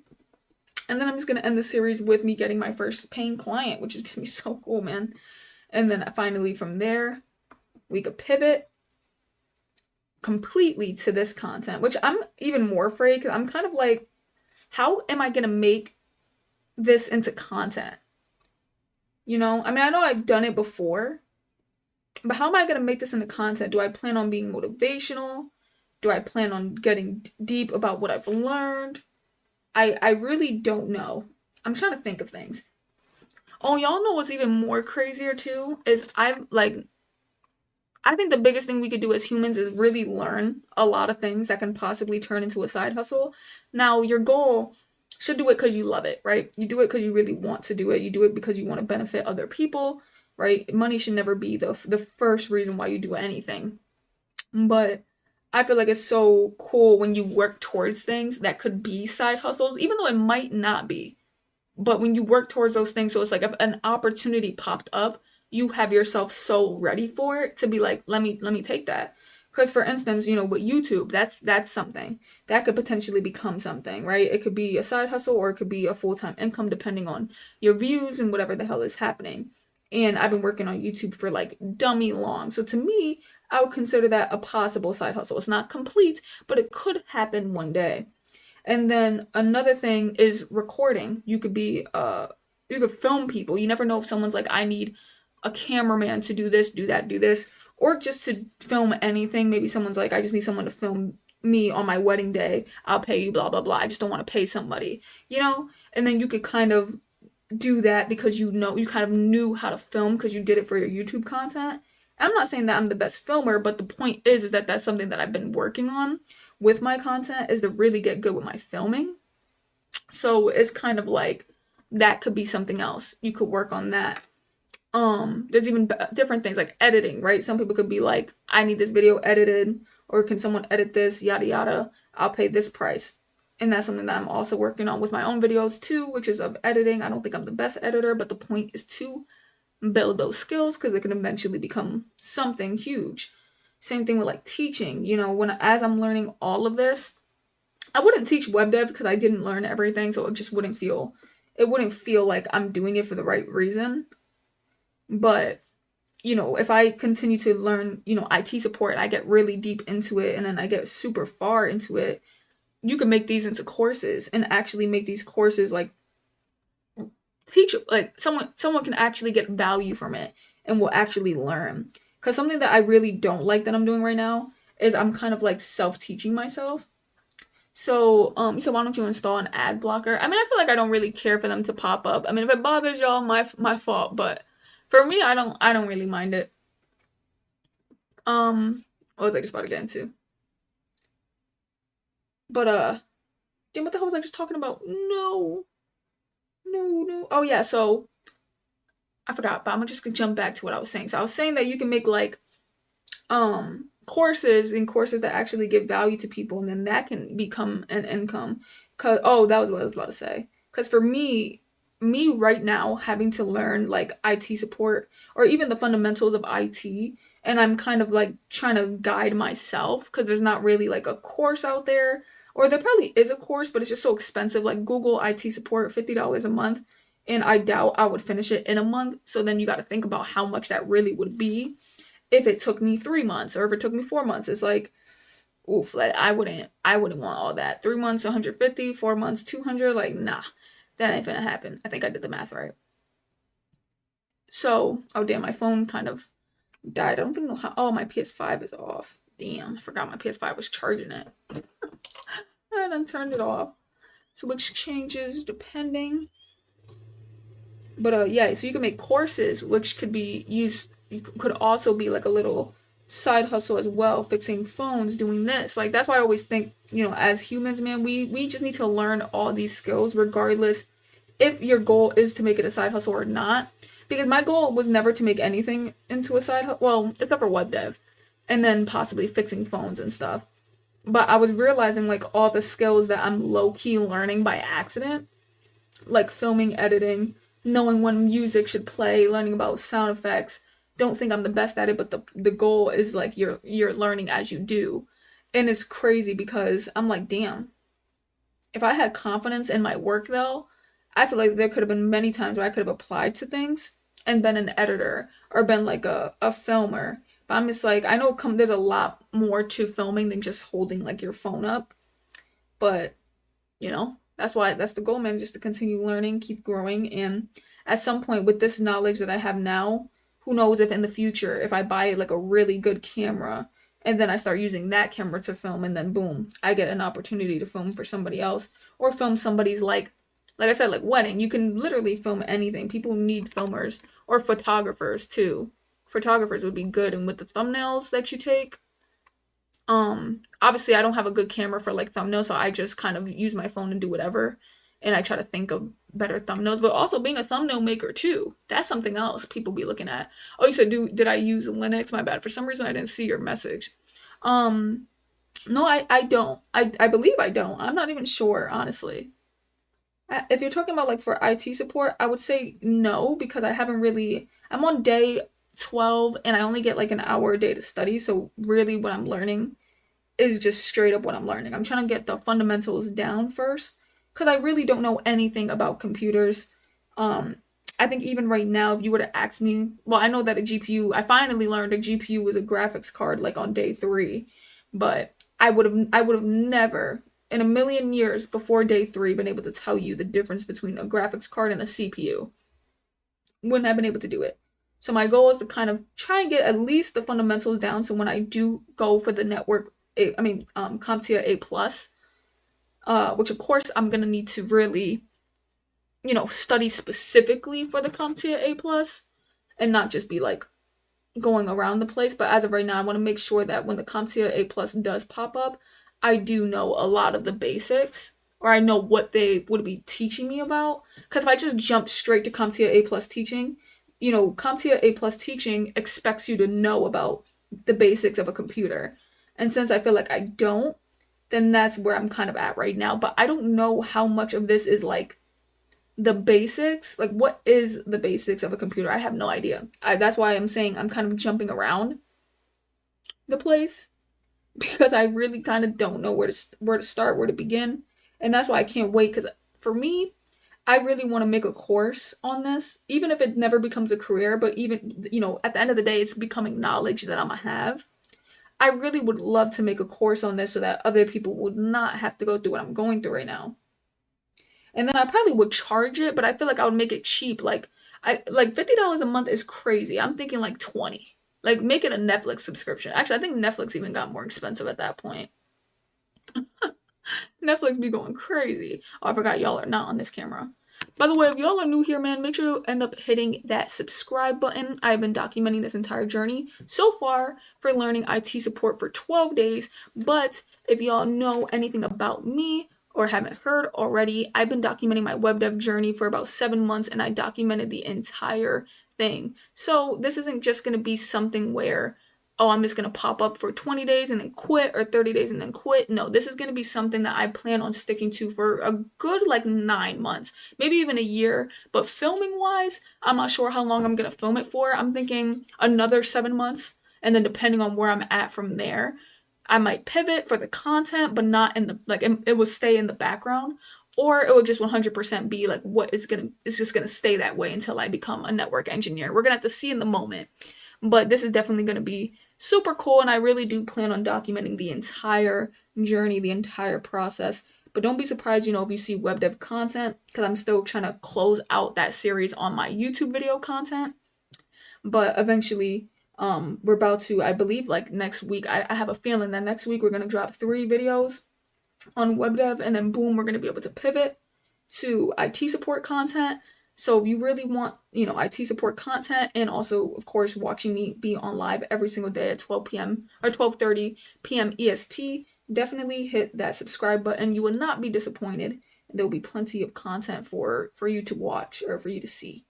and then I'm just gonna end the series with me getting my first paying client, which is gonna be so cool, man. And then finally from there, we could pivot completely to this content, which I'm even more afraid because I'm kind of like, how am I gonna make this into content? I mean, I know I've done it before, but how am I gonna make this into content? Do I plan on being motivational? Do I plan on getting deep about what I've learned? I really don't know. I'm trying to think of things. Oh, y'all know what's even more crazier too is I think the biggest thing we could do as humans is really learn a lot of things that can possibly turn into a side hustle. Now, your goal should do it because you love it, right? You do it because you really want to do it. You do it because you want to benefit other people, right? Money should never be the first reason why you do anything. But I feel like it's so cool when you work towards things that could be side hustles, even though it might not be. But when you work towards those things, so it's like if an opportunity popped up, you have yourself so ready for it to be like, let me take that. Because for instance, with YouTube, that's something that could potentially become something, right? It could be a side hustle or it could be a full-time income depending on your views and whatever the hell is happening. And I've been working on YouTube for like dummy long. So to me, I would consider that a possible side hustle. It's not complete, but it could happen one day. And then another thing is recording. You could film people. You never know if someone's like, I need a cameraman to do this, do that, do this, or just to film anything. Maybe someone's like, I just need someone to film me on my wedding day. I'll pay you, blah, blah, blah. I just don't want to pay somebody, you know? And then you could kind of do that because you kind of knew how to film because you did it for your YouTube content. I'm not saying that I'm the best filmer, but the point is that that's something that I've been working on with my content is to really get good with my filming. So it's kind of like that could be something else. You could work on that. There's even different things like editing, right? Some people could be like, I need this video edited, or can someone edit this, yada yada. I'll pay this price. And that's something that I'm also working on with my own videos too, which is of editing. I don't think I'm the best editor, but the point is to build those skills because it can eventually become something huge. Same thing with like teaching, when as I'm learning all of this, I wouldn't teach web dev because I didn't learn everything, so it wouldn't feel like I'm doing it for the right reason. But if I continue to learn, IT support and I get really deep into it and then I get super far into it, you can make these into courses and actually make these courses like teach like someone can actually get value from it and will actually learn. Because something that I really don't like that I'm doing right now is I'm kind of like self-teaching myself. So so why don't you install an ad blocker? I mean, I feel like I don't really care for them to pop up. I mean, if it bothers y'all, my fault, but for me, I don't really mind it. What was I just about to get into? But damn, what the hell was I just talking about? No, no, no. Oh yeah, so I forgot, but I'm just gonna jump back to what I was saying. So I was saying that you can make like courses and courses that actually give value to people, and then that can become an income. Cause that was what I was about to say. Cause for me right now having to learn like IT support or even the fundamentals of IT, and I'm kind of like trying to guide myself because there's not really like a course out there, or there probably is a course, but it's just so expensive. Like Google IT support, $50 a month, and I doubt I would finish it in a month. So then you got to think about how much that really would be if it took me 3 months or if it took me 4 months. It's like, oof, like I wouldn't want all that. 3 months 150, 4 months 200, like nah, that ain't gonna happen. I think I did the math right. So, oh damn, my phone kind of died. I don't think know how. Oh, my PS5 is off. Damn, I forgot my PS5 was charging it. And then turned it off. So which changes depending. But yeah, so you can make courses which could be used. You could also be like a little side hustle as well, fixing phones, doing this. Like that's why I always think, as humans, man, we just need to learn all these skills regardless if your goal is to make it a side hustle or not. Because my goal was never to make anything into a side hustle, well, except for web dev, and then possibly fixing phones and stuff. But I was realizing like all the skills that I'm low key learning by accident, like filming, editing, knowing when music should play, learning about sound effects. Don't think I'm the best at it, but the goal is like you're learning as you do. And it's crazy because I'm like, damn, if I had confidence in my work though, I feel like there could have been many times where I could have applied to things and been an editor or been like a filmer. But I'm just like, I know there's a lot more to filming than just holding like your phone up, but you know, That's the goal, man, just to continue learning, keep growing, and at some point with this knowledge that I have now, who knows if in the future if I buy like a really good camera and then I start using that camera to film and then boom, I get an opportunity to film for somebody else or film somebody's like I said, like wedding. You can literally film anything. People need filmers or photographers too. Photographers would be good, and with the thumbnails that you take, obviously I don't have a good camera for like thumbnails, so I just kind of use my phone and do whatever, and I try to think of better thumbnails. But also being a thumbnail maker too, that's something else people be looking at. Oh, you said, do did I use Linux? My bad, for some reason I didn't see your message. um no, I don't. I believe I don't. I'm not even sure, honestly. If you're talking about like for IT support, I would say no, because I haven't really. I'm on day 12 and I only get like an hour a day to study. So really, what I'm learning is just straight up what I'm learning. I'm trying to get the fundamentals down first because I really don't know anything about computers. Um, I think even right now, if you were to ask me, well, I know that a GPU. I finally learned a GPU was a graphics card like on day 3, but I would have never in a million years before day 3 been able to tell you the difference between a graphics card and a CPU. Wouldn't have been able to do it. So my goal is to kind of try and get at least the fundamentals down. So when I do go for the network, CompTIA A plus, which of course I'm gonna need to really, study specifically for the CompTIA A plus, and not just be like going around the place. But as of right now, I want to make sure that when the CompTIA A plus does pop up, I do know a lot of the basics, or I know what they would be teaching me about. Because if I just jump straight to CompTIA A plus teaching, CompTIA A plus teaching expects you to know about the basics of a computer. And since I feel like I don't, then that's where I'm kind of at right now. But I don't know how much of this is like the basics. Like, what is the basics of a computer? I have no idea. That's why I'm saying I'm kind of jumping around the place because I really kind of don't know where to start, where to begin, and that's why I can't wait. Because for me, I really want to make a course on this, even if it never becomes a career. But even at the end of the day, it's becoming knowledge that I'm gonna have. I really would love to make a course on this so that other people would not have to go through what I'm going through right now. And then I probably would charge it, but I feel like I would make it cheap. Like I like $50 a month is crazy. I'm thinking like 20. Like make it a Netflix subscription. Actually, I think Netflix even got more expensive at that point. Netflix be going crazy. Oh, I forgot y'all are not on this camera. By the way, if y'all are new here, man, make sure you end up hitting that subscribe button. I've been documenting this entire journey so far for learning IT support for 12 days. But if y'all know anything about me or haven't heard already, I've been documenting my web dev journey for about 7 months, and I documented the entire thing. So this isn't just going to be something where, oh, I'm just going to pop up for 20 days and then quit, or 30 days and then quit. No, this is going to be something that I plan on sticking to for a good like 9 months, maybe even a year. But filming wise, I'm not sure how long I'm going to film it for. I'm thinking another 7 months. And then depending on where I'm at from there, I might pivot for the content, but not in the, like, it will stay in the background. Or it will just 100% be like it's just gonna stay that way until I become a network engineer. We're gonna have to see in the moment. But this is definitely gonna be super cool, and I really do plan on documenting the entire journey, the entire process. But don't be surprised, if you see web dev content, because I'm still trying to close out that series on my YouTube video content. But eventually, we're about to, I believe, like next week. I have a feeling that next week we're gonna drop 3 videos on web dev, and then boom, we're gonna be able to pivot to IT support content. So if you really want, IT support content, and also, of course, watching me be on live every single day at 12 p.m. or 12:30 p.m. EST, definitely hit that subscribe button. You will not be disappointed. There will be plenty of content for you to watch or for you to see.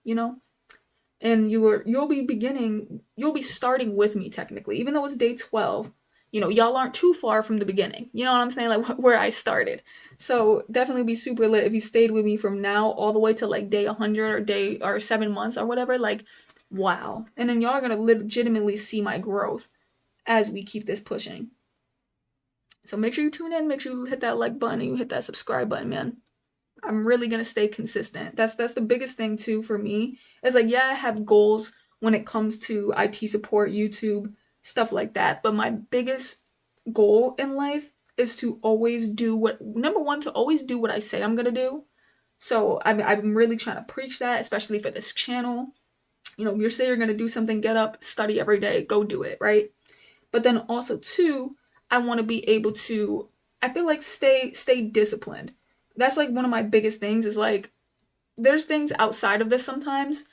And you'll be starting with me technically, even though it's day 12. Y'all aren't too far from the beginning. You know what I'm saying? Like where I started. So definitely be super lit if you stayed with me from now all the way to like day 100 or day or 7 months or whatever. Like, wow. And then y'all are gonna legitimately see my growth as we keep this pushing. So make sure you tune in. Make sure you hit that like button and you hit that subscribe button, man. I'm really gonna stay consistent. That's the biggest thing too for me. It's like, yeah, I have goals when it comes to IT support, YouTube, stuff like that. But my biggest goal in life is to always do what, number one, to always do what I say I'm gonna do. So I'm really trying to preach that, especially for this channel. You know, if you say you're gonna do something, get up, study every day, go do it, right? But then also too, I want to be able to, I feel like stay disciplined. That's like one of my biggest things is like there's things outside of this sometimes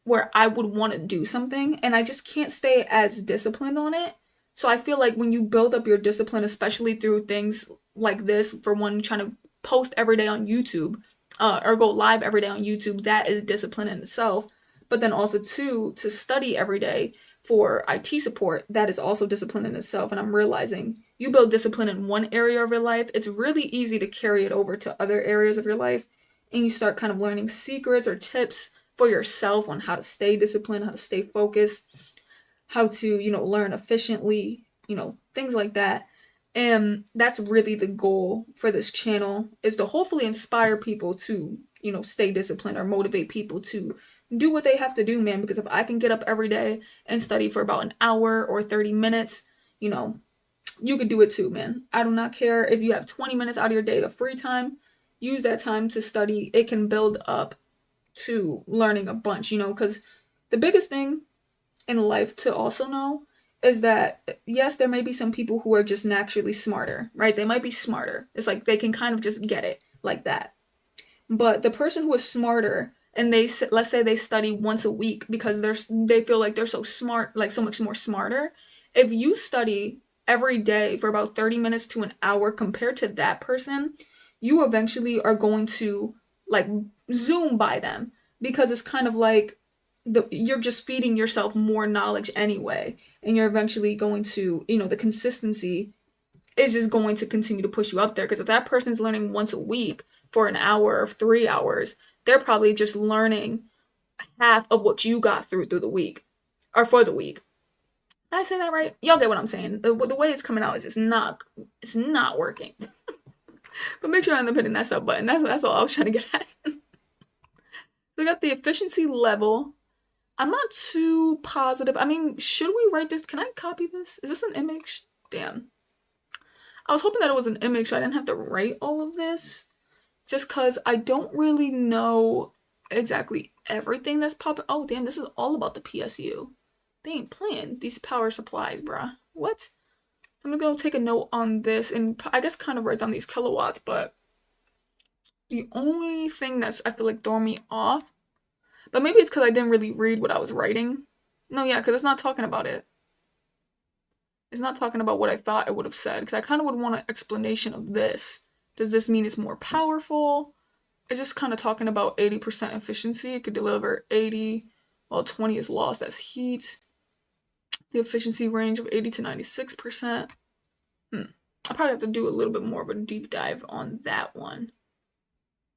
where I would want to do something and I just can't stay as disciplined on it. So I feel like when you build up your discipline, especially through things like this, for one, trying to post every day on YouTube, or go live every day on YouTube, that is discipline in itself. But then also two, to study every day for IT support, that is also discipline in itself. And I'm realizing you build discipline in one area of your life, it's really easy to carry it over to other areas of your life. And you start kind of learning secrets or tips for yourself on how to stay disciplined, how to stay focused, how to, learn efficiently, things like that. And that's really the goal for this channel, is to hopefully inspire people to, stay disciplined, or motivate people to do what they have to do, man. Because if I can get up every day and study for about an hour or 30 minutes, you could do it too, man. I do not care if you have 20 minutes out of your day of free time. Use that time to study. It can build up to learning a bunch, because the biggest thing in life to also know is that, yes, there may be some people who are just naturally smarter, right? They might be smarter. It's like they can kind of just get it like that. But the person who is smarter, and let's say they study once a week because they feel like they're so smart, like so much more smarter. If you study every day for about 30 minutes to an hour compared to that person, you eventually are going to like zoom by them, because it's kind of like you're just feeding yourself more knowledge anyway, and you're eventually going to, the consistency is just going to continue to push you up there. Because if that person's learning once a week for an hour or 3 hours, they're probably just learning half of what you got through the week, or for the week. Did I say that right? Y'all get what I'm saying. The way it's coming out is just it's not working. But make sure I'm hitting that sub button. That's all I was trying to get at. We got the efficiency level. I'm not too positive. I mean, should we write this? Can I copy this? Is this an image? Damn. I was hoping that it was an image so I didn't have to write all of this. Just because I don't really know exactly everything that's popping. Oh, damn, this is all about the PSU. They ain't playing these power supplies, bruh. What? I'm going to take a note on this and I guess kind of write down these kilowatts, but the only thing that's, I feel like, throwing me off, but maybe it's because I didn't really read what I was writing. No, yeah, because it's not talking about it. It's not talking about what I thought it would have said, because I kind of would want an explanation of this. Does this mean it's more powerful? It's just kind of talking about 80% efficiency. It could deliver 80, while 20 is lost as heat. The efficiency range of 80 to 96%. I'll probably have to do a little bit more of a deep dive on that one.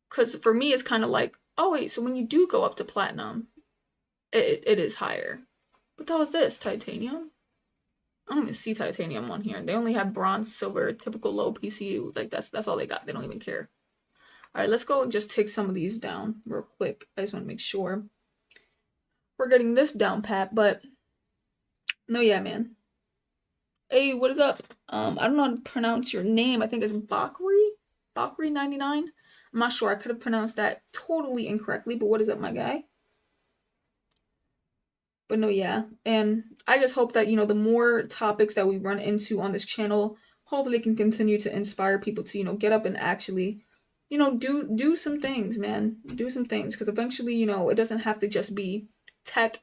Because for me, it's kind of like, oh wait, so when you do go up to platinum, it is higher. But that was this, titanium? I don't even see titanium on here. They only have bronze, silver, typical low PSU. Like that's all they got. They don't even care. All right, let's go and just take some of these down real quick. I just want to make sure we're getting this down pat. But no, yeah, man. Hey, what is up? I don't know how to pronounce your name. I think it's Bakri 99. I'm not sure. I could have pronounced that totally incorrectly. But what is up, my guy? But no, yeah. And I just hope that, the more topics that we run into on this channel, hopefully can continue to inspire people to, get up and actually, do some things, man. Do some things. Because eventually, it doesn't have to just be tech.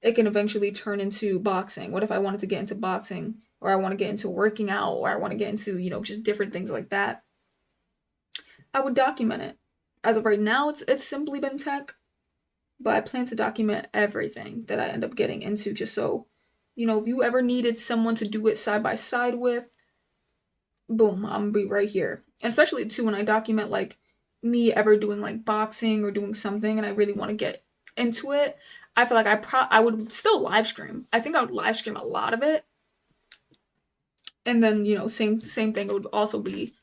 It can eventually turn into boxing. What if I wanted to get into boxing? Or I want to get into working out? Or I want to get into, just different things like that? I would document it. As of right now, it's simply been tech. But I plan to document everything that I end up getting into, just so, if you ever needed someone to do it side by side with, boom, I'm gonna be right here. And especially too when I document like me ever doing like boxing or doing something and I really want to get into it, I feel like I would still live stream. I think I would live stream a lot of it. And then, same thing, it would also be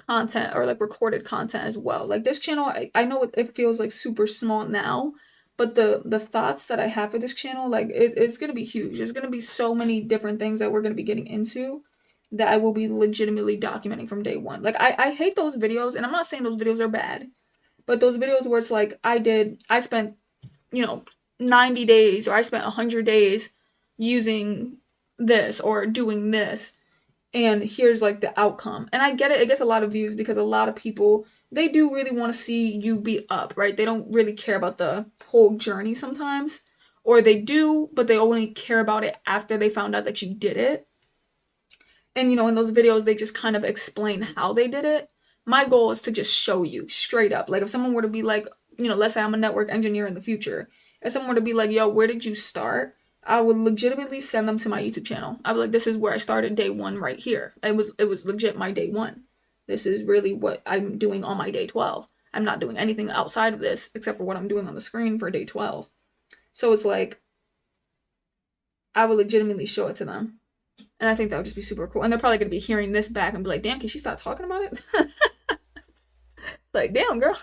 content or like recorded content as well. Like this channel, I know it feels like super small now, but the thoughts that I have for this channel, like it's gonna be huge. There's gonna be so many different things that we're gonna be getting into that I will be legitimately documenting from day one. Like I hate those videos, and I'm not saying those videos are bad, but those videos where it's like I spent, you know, 90 days or I spent 100 days using this or doing this, and here's like the outcome. And I get it, it gets a lot of views because a lot of people, they do really want to see you be up, right? They don't really care about the whole journey sometimes, or they do, but they only care about it after they found out that you did it. And in those videos they just kind of explain how they did it. My goal is to just show you straight up. Like if someone were to be like, let's say I'm a network engineer in the future, if someone were to be like, yo, where did you start, I would legitimately send them to my YouTube channel. I'd be like, this is where I started day one right here. It was legit my day one. This is really what I'm doing on my day 12. I'm not doing anything outside of this except for what I'm doing on the screen for day 12. So it's like, I would legitimately show it to them. And I think that would just be super cool. And they're probably going to be hearing this back and be like, damn, can she stop talking about it? Like, damn, girl.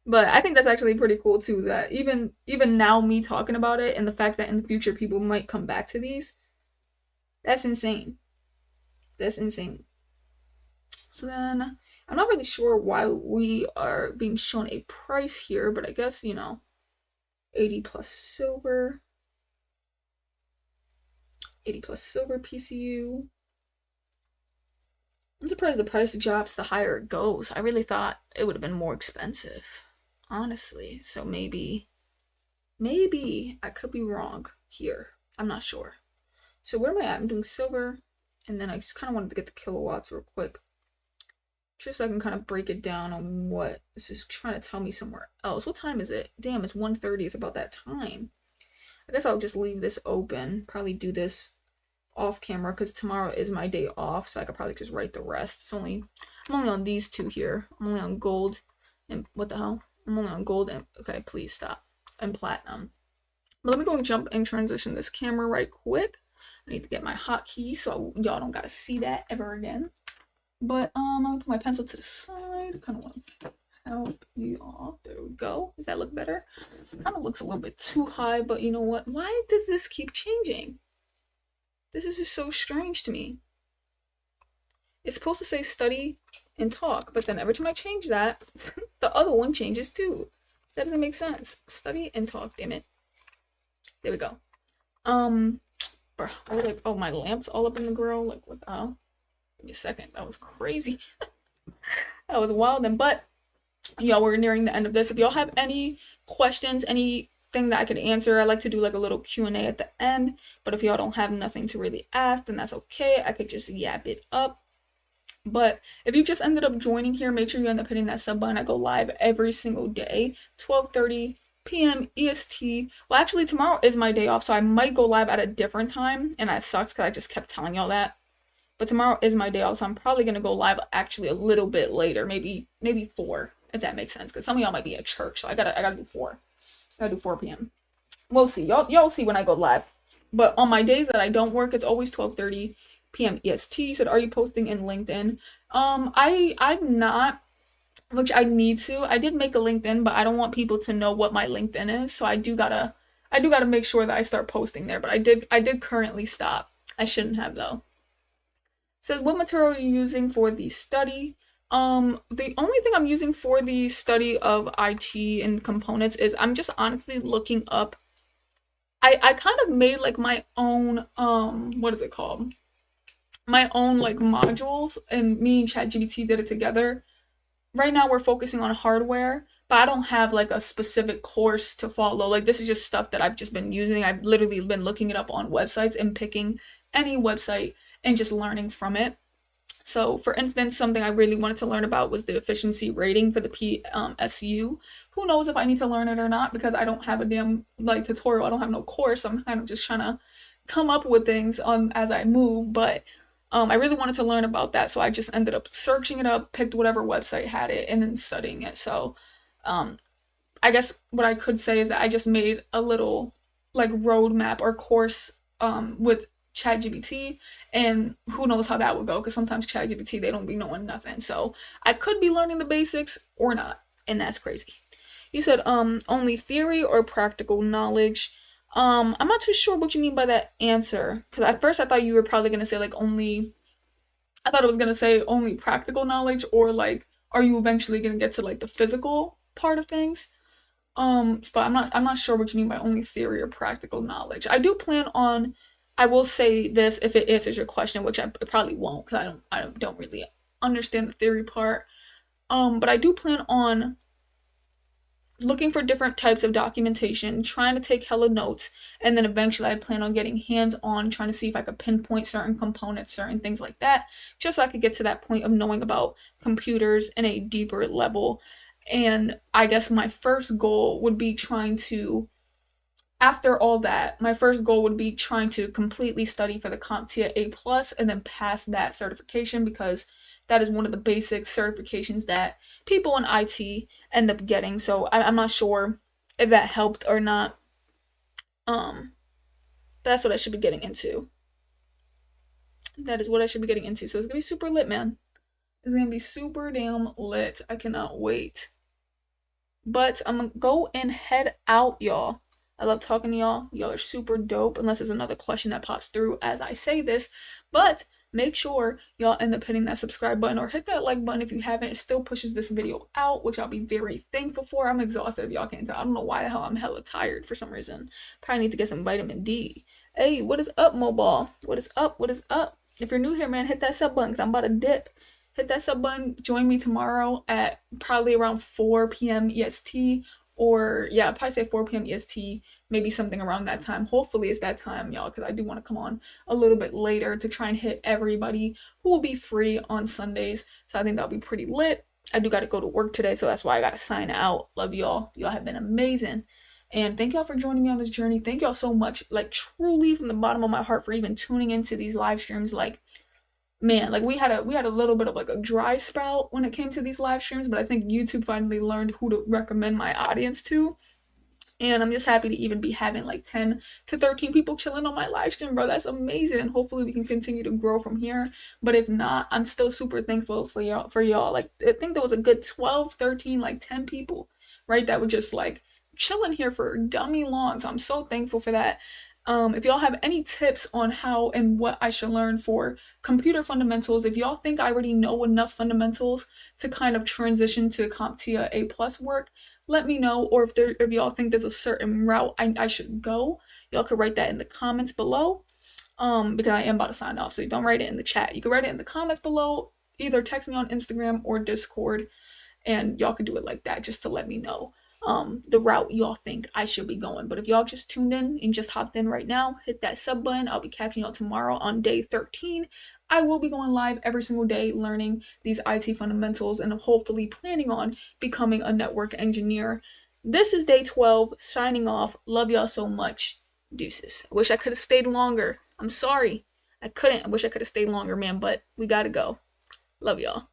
But I think that's actually pretty cool too, that even now me talking about it and the fact that in the future people might come back to these, that's insane. That's insane. So then I'm not really sure why we are being shown a price here, but I guess 80 plus silver. 80 plus silver PCU. I'm surprised the price drops the higher it goes. I really thought it would have been more expensive, honestly. So maybe I could be wrong here. I'm not sure. So where am I at? I'm doing silver, and then I just kind of wanted to get the kilowatts real quick, just so I can kind of break it down on what this is trying to tell me somewhere else. What time is it? Damn, it's 1:30. It's about that time. I guess I'll just leave this open. Probably do this off camera because tomorrow is my day off, so I could probably just write the rest. I'm only on these two here. I'm only on gold and what the hell? I'm only on gold and okay, please stop. And platinum. But let me go and jump and transition this camera right quick. I need to get my hotkey so y'all don't gotta see that ever again. But I'm gonna put my pencil to the side. Kind of want to help you all. There we go. Does that look better? Kind of looks a little bit too high, but you know what? Why does this keep changing? This is just so strange to me. It's supposed to say study and talk, but then every time I change that, the other one changes too. That doesn't make sense. Study and talk, damn it. There we go. Bruh, I was like, oh, my lamp's all up in the grill. Like, what the hell? Give me a second. That was crazy. That was wild. But y'all, we're nearing the end of this. If y'all have any questions, anything that I could answer, I like to do like a little Q&A at the end. But if y'all don't have nothing to really ask, then that's okay. I could just yap it up. But if you just ended up joining here, make sure you end up hitting that sub button. I go live every single day, 12:30 p.m. EST. Well, actually, tomorrow is my day off, so I might go live at a different time, and that sucks because I just kept telling y'all that. But tomorrow is my day off, so I'm probably gonna go live actually a little bit later, maybe 4, if that makes sense. Because some of y'all might be at church, so I gotta do 4. I gotta do 4 p.m. We'll see. Y'all see when I go live. But on my days that I don't work, it's always 12:30 p.m. EST. Said, are you posting in LinkedIn? I'm not, which I need to. I did make a LinkedIn, but I don't want people to know what my LinkedIn is. So I do gotta make sure that I start posting there. But I did currently stop. I shouldn't have though. So what material are you using for the study? The only thing I'm using for the study of IT and components is I'm just honestly looking up. I kind of made like my own what is it called? My own like modules, and me and ChatGPT did it together. Right now we're focusing on hardware, but I don't have like a specific course to follow. Like this is just stuff that I've just been using. I've literally been looking it up on websites and picking any website and just learning from it. So for instance, something I really wanted to learn about was the efficiency rating for the PSU. Who knows if I need to learn it or not, because I don't have a damn like tutorial. I don't have no course. I'm kind of just trying to come up with things as I move, but I really wanted to learn about that, so I just ended up searching it up, picked whatever website had it, and then studying it. So I guess what I could say is that I just made a little like roadmap or course with ChatGPT, and who knows how that would go, because sometimes ChatGPT, they don't be knowing nothing. So I could be learning the basics or not, and that's crazy. You said only theory or practical knowledge. I'm not too sure what you mean by that answer. Because at first I thought you were probably gonna say like only. I thought it was gonna say only practical knowledge, or like, are you eventually gonna get to like the physical part of things? But I'm not sure what you mean by only theory or practical knowledge. I do plan on. I will say this if it answers your question, which I probably won't, because I don't really understand the theory part. But I do plan on looking for different types of documentation, trying to take hella notes, and then eventually I plan on getting hands on, trying to see if I could pinpoint certain components, certain things like that, just so I could get to that point of knowing about computers in a deeper level. And I guess my first goal would be trying to, after all that, my first goal would be trying to completely study for the CompTIA A plus and then pass that certification, because that is one of the basic certifications that people in IT end up getting. So I'm not sure if that helped or not. But that's what I should be getting into. That is what I should be getting into. So it's gonna be super lit, man. It's gonna be super damn lit. I cannot wait. But I'm gonna go and head out, y'all. I love talking to y'all. Y'all are super dope, unless there's another question that pops through as I say this. But make sure y'all end up hitting that subscribe button or hit that like button if you haven't. It still pushes this video out, which I'll be very thankful for. I'm exhausted if y'all can't tell. I don't know why the hell I'm hella tired for some reason. Probably need to get some vitamin D. Hey, what is up, Mobile? What is up? What is up? If you're new here, man, hit that sub button because I'm about to dip. Hit that sub button. Join me tomorrow at probably around 4 p.m. EST. Or, yeah, I'd probably say 4 p.m. EST. Maybe something around that time. Hopefully it's that time, y'all, because I do want to come on a little bit later to try and hit everybody who will be free on Sundays. So I think that'll be pretty lit. I do got to go to work today, so that's why I got to sign out. Love y'all. Y'all have been amazing. And thank y'all for joining me on this journey. Thank y'all so much, like, truly from the bottom of my heart, for even tuning into these live streams. Like, man, like we had a little bit of like a dry spout when it came to these live streams, but I think YouTube finally learned who to recommend my audience to. And I'm just happy to even be having like 10 to 13 people chilling on my live stream, bro. That's amazing. And hopefully we can continue to grow from here. But if not, I'm still super thankful for y'all. Like, I think there was a good 12, 13, like 10 people, right? That were just like chilling here for dummy long. So I'm so thankful for that. If y'all have any tips on how and what I should learn for computer fundamentals, if y'all think I already know enough fundamentals to kind of transition to CompTIA A plus work, let me know. Or if y'all think there's a certain route I should go, y'all could write that in the comments below. Because I am about to sign off, so don't write it in the chat. You can write it in the comments below. Either text me on Instagram or Discord, and y'all could do it like that just to let me know the route y'all think I should be going. But if y'all just tuned in and just hopped in right now, hit that sub button. I'll be catching y'all tomorrow on day 13. I will be going live every single day learning these IT fundamentals and hopefully planning on becoming a network engineer. This is day 12, signing off. Love y'all so much. Deuces. I wish I could have stayed longer. I'm sorry. I couldn't. I wish I could have stayed longer, man, but we gotta go. Love y'all.